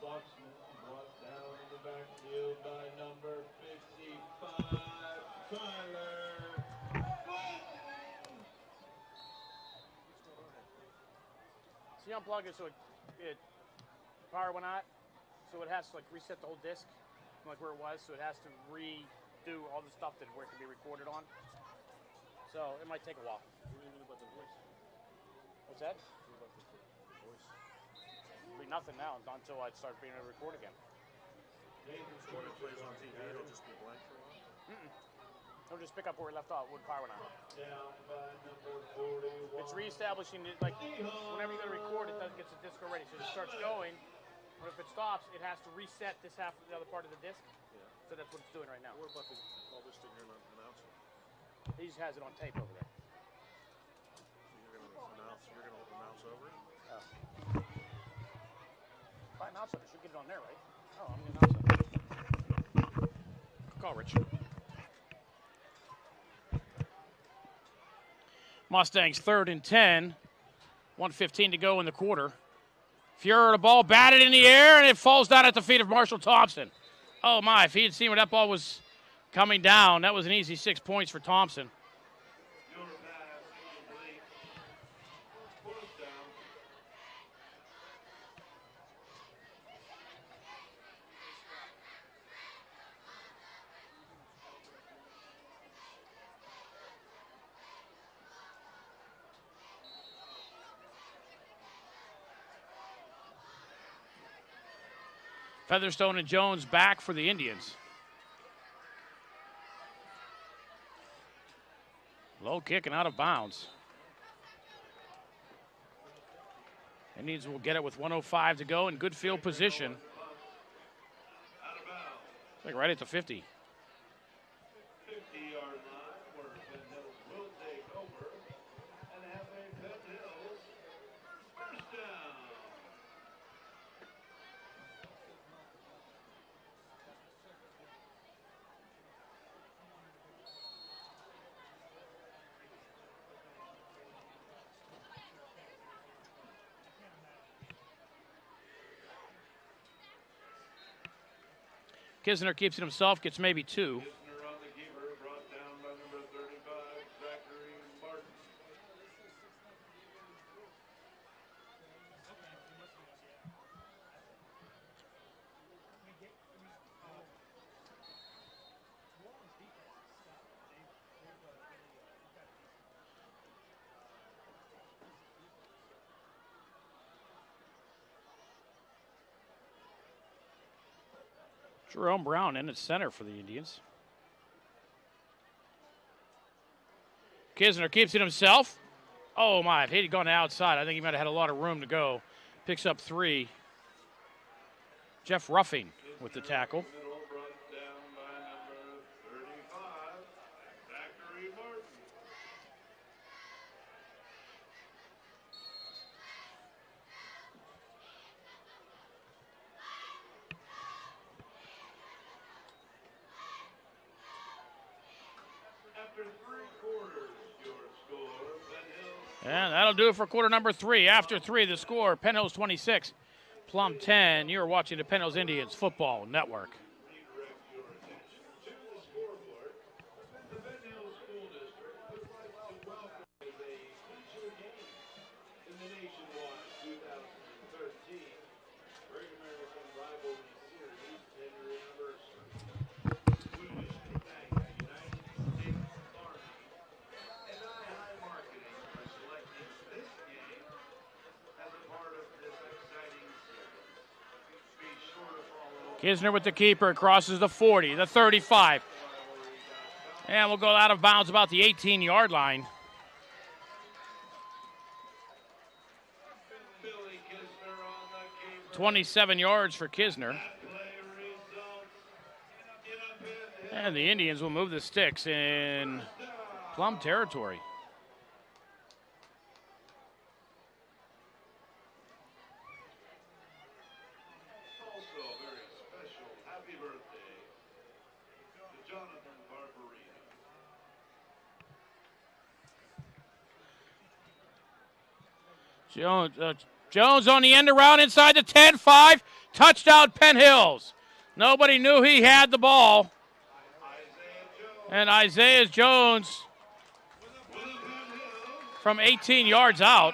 Boxman brought down in the backfield by number 55, Tyler. So you unplug it so it power went out, so it has to like reset the whole disc, from like where it was, so it has to redo all the stuff where it can be recorded on. So it might take a while. What do you mean about the voice? What's that? What about the voice? It'll be nothing now until I start being able to record again. So when it plays on TV, it'll just be blank for a while? It'll just pick up where we left off, where the power went out. Down by number 41. It's reestablishing it, like whenever you're gonna record it, that gets the disc already. So it starts going, but if it stops, it has to reset this half of the other part of the disc. Yeah. So that's what it's doing right now. What about all this thing here announcing? He just has it on tape over there. You're gonna announce over it? If I announce it, I should get it on there, right? Oh, I'm gonna announce it. Call Rich. Mustangs 3rd and 10. 1:15 to go in the quarter. Fuhrer, the ball batted in the air, and it falls down at the feet of Marshall Thompson. Oh, my. If he had seen where that ball was coming down, that was an easy 6 points for Thompson. Your pass complete. Fourth down. Featherstone and Jones back for the Indians. Low kick and out of bounds. Indians will get it with 1:05 to go in good field position. Out of bounds. Like right at the 50. 50-yard line where Penn Hills will take over and have a Penn Hills first down. Kisner keeps it himself, gets maybe 2. Kisner on the keeper, brought down by number 35, Zachary Martin. Jerome Brown in at center for the Indians. Kisner keeps it himself. Oh, my. If he'd gone outside, I think he might have had a lot of room to go. Picks up 3. Jeff Ruffing with the tackle. Middle brought down by number 35, Zachary Martin. After 3 quarters, your score, Penn Hills. And that'll do it for quarter number 3. After 3, the score, Penn Hills 26, Plum 10. You're watching the Penn Hills Indians Football Network. Redirect your attention to the scoreboard. The Penn Hills School District would like to welcome as a feature game in the nationwide 2013 Great American Rivalry Series 10-year anniversary. We wish to thank the United States Army and High Marketing for selecting this game as a part of this exciting series. Be sure to follow Kisner with the keeper, crosses the 40, the 35. And we'll go out of bounds about the 18-yard line. Billy Kisner on the keeper. 27 yards for Kisner. That play results in a Penn Hills And the Indians will move the sticks in Plum territory. Also a very special happy birthday to Jonathan Barbarino. Jones on the end around inside the 10-5. Touchdown, Penn Hills. Nobody knew he had the ball. And Isaiah Jones from 18 yards out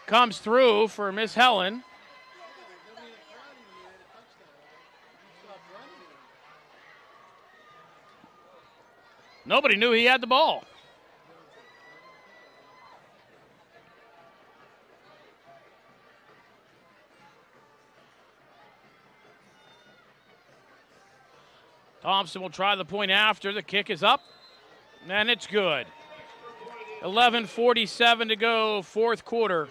comes through for Miss Helen. Nobody knew he had the ball. Thompson will try the point after. The kick is up, and it's good. 11:47 to go, fourth quarter.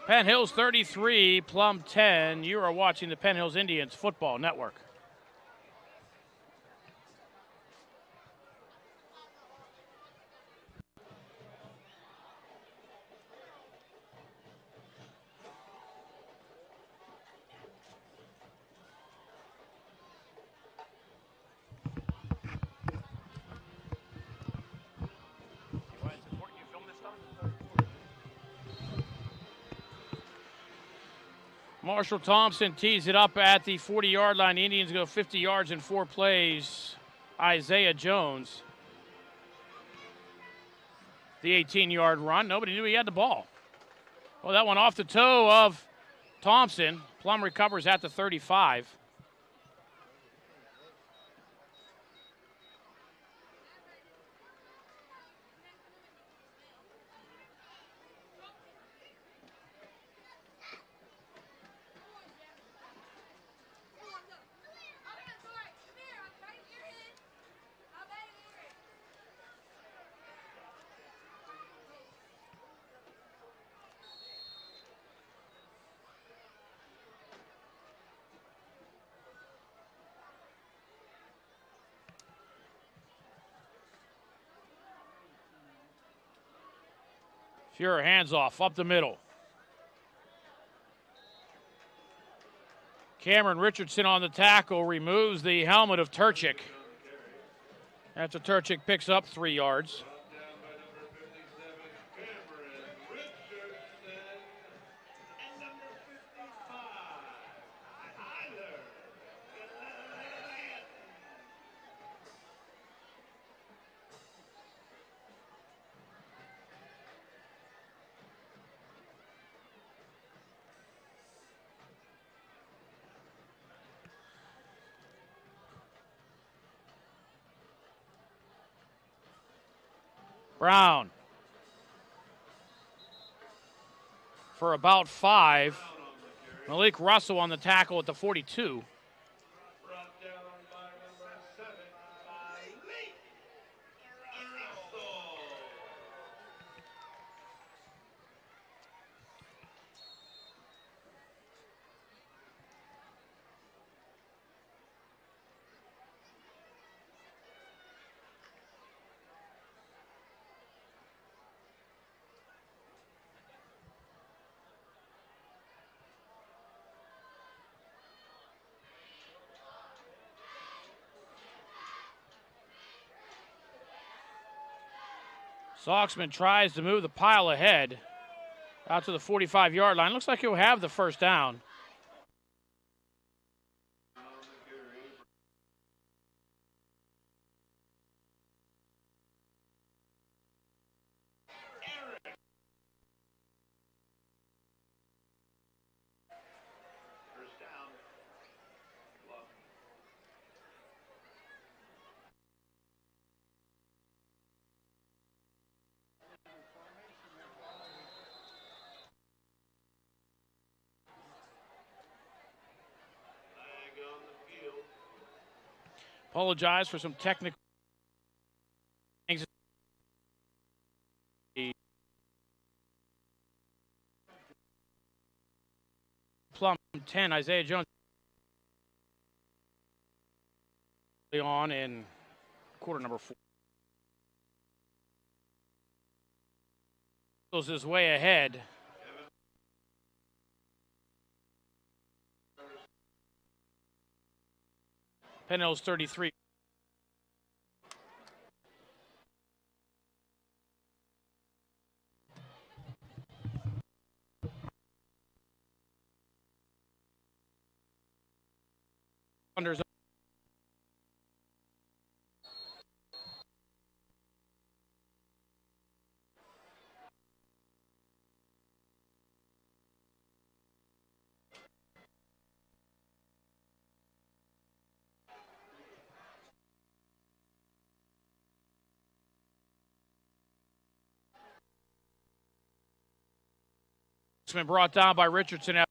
Penn Hills 33, Plum 10. You are watching the Penn Hills Indians Football Network. Marshall Thompson tees it up at the 40-yard line. The Indians go 50 yards in 4 plays. Isaiah Jones. The 18-yard run. Nobody knew he had the ball. Well, that one off the toe of Thompson. Plum recovers at the 35. Fuhrer hands off, up the middle. Cameron Richardson on the tackle, removes the helmet of Turchik. After Turchik picks up 3 yards. Down by number 57, Cameron Richardson. And number 55, Tyler Glenn. Brown for about 5. Malik Russell on the tackle at the 42. Brought down by number 7, Malik Russell. Soxman tries to move the pile ahead out to the 45-yard line. Looks like he'll have the first down. First down. Plum. Apologize for some technical things. Plum 10, Isaiah Jones on in quarter number 4. Goes his way ahead. Penn Hils 33. Unders. It's been brought down by Richardson.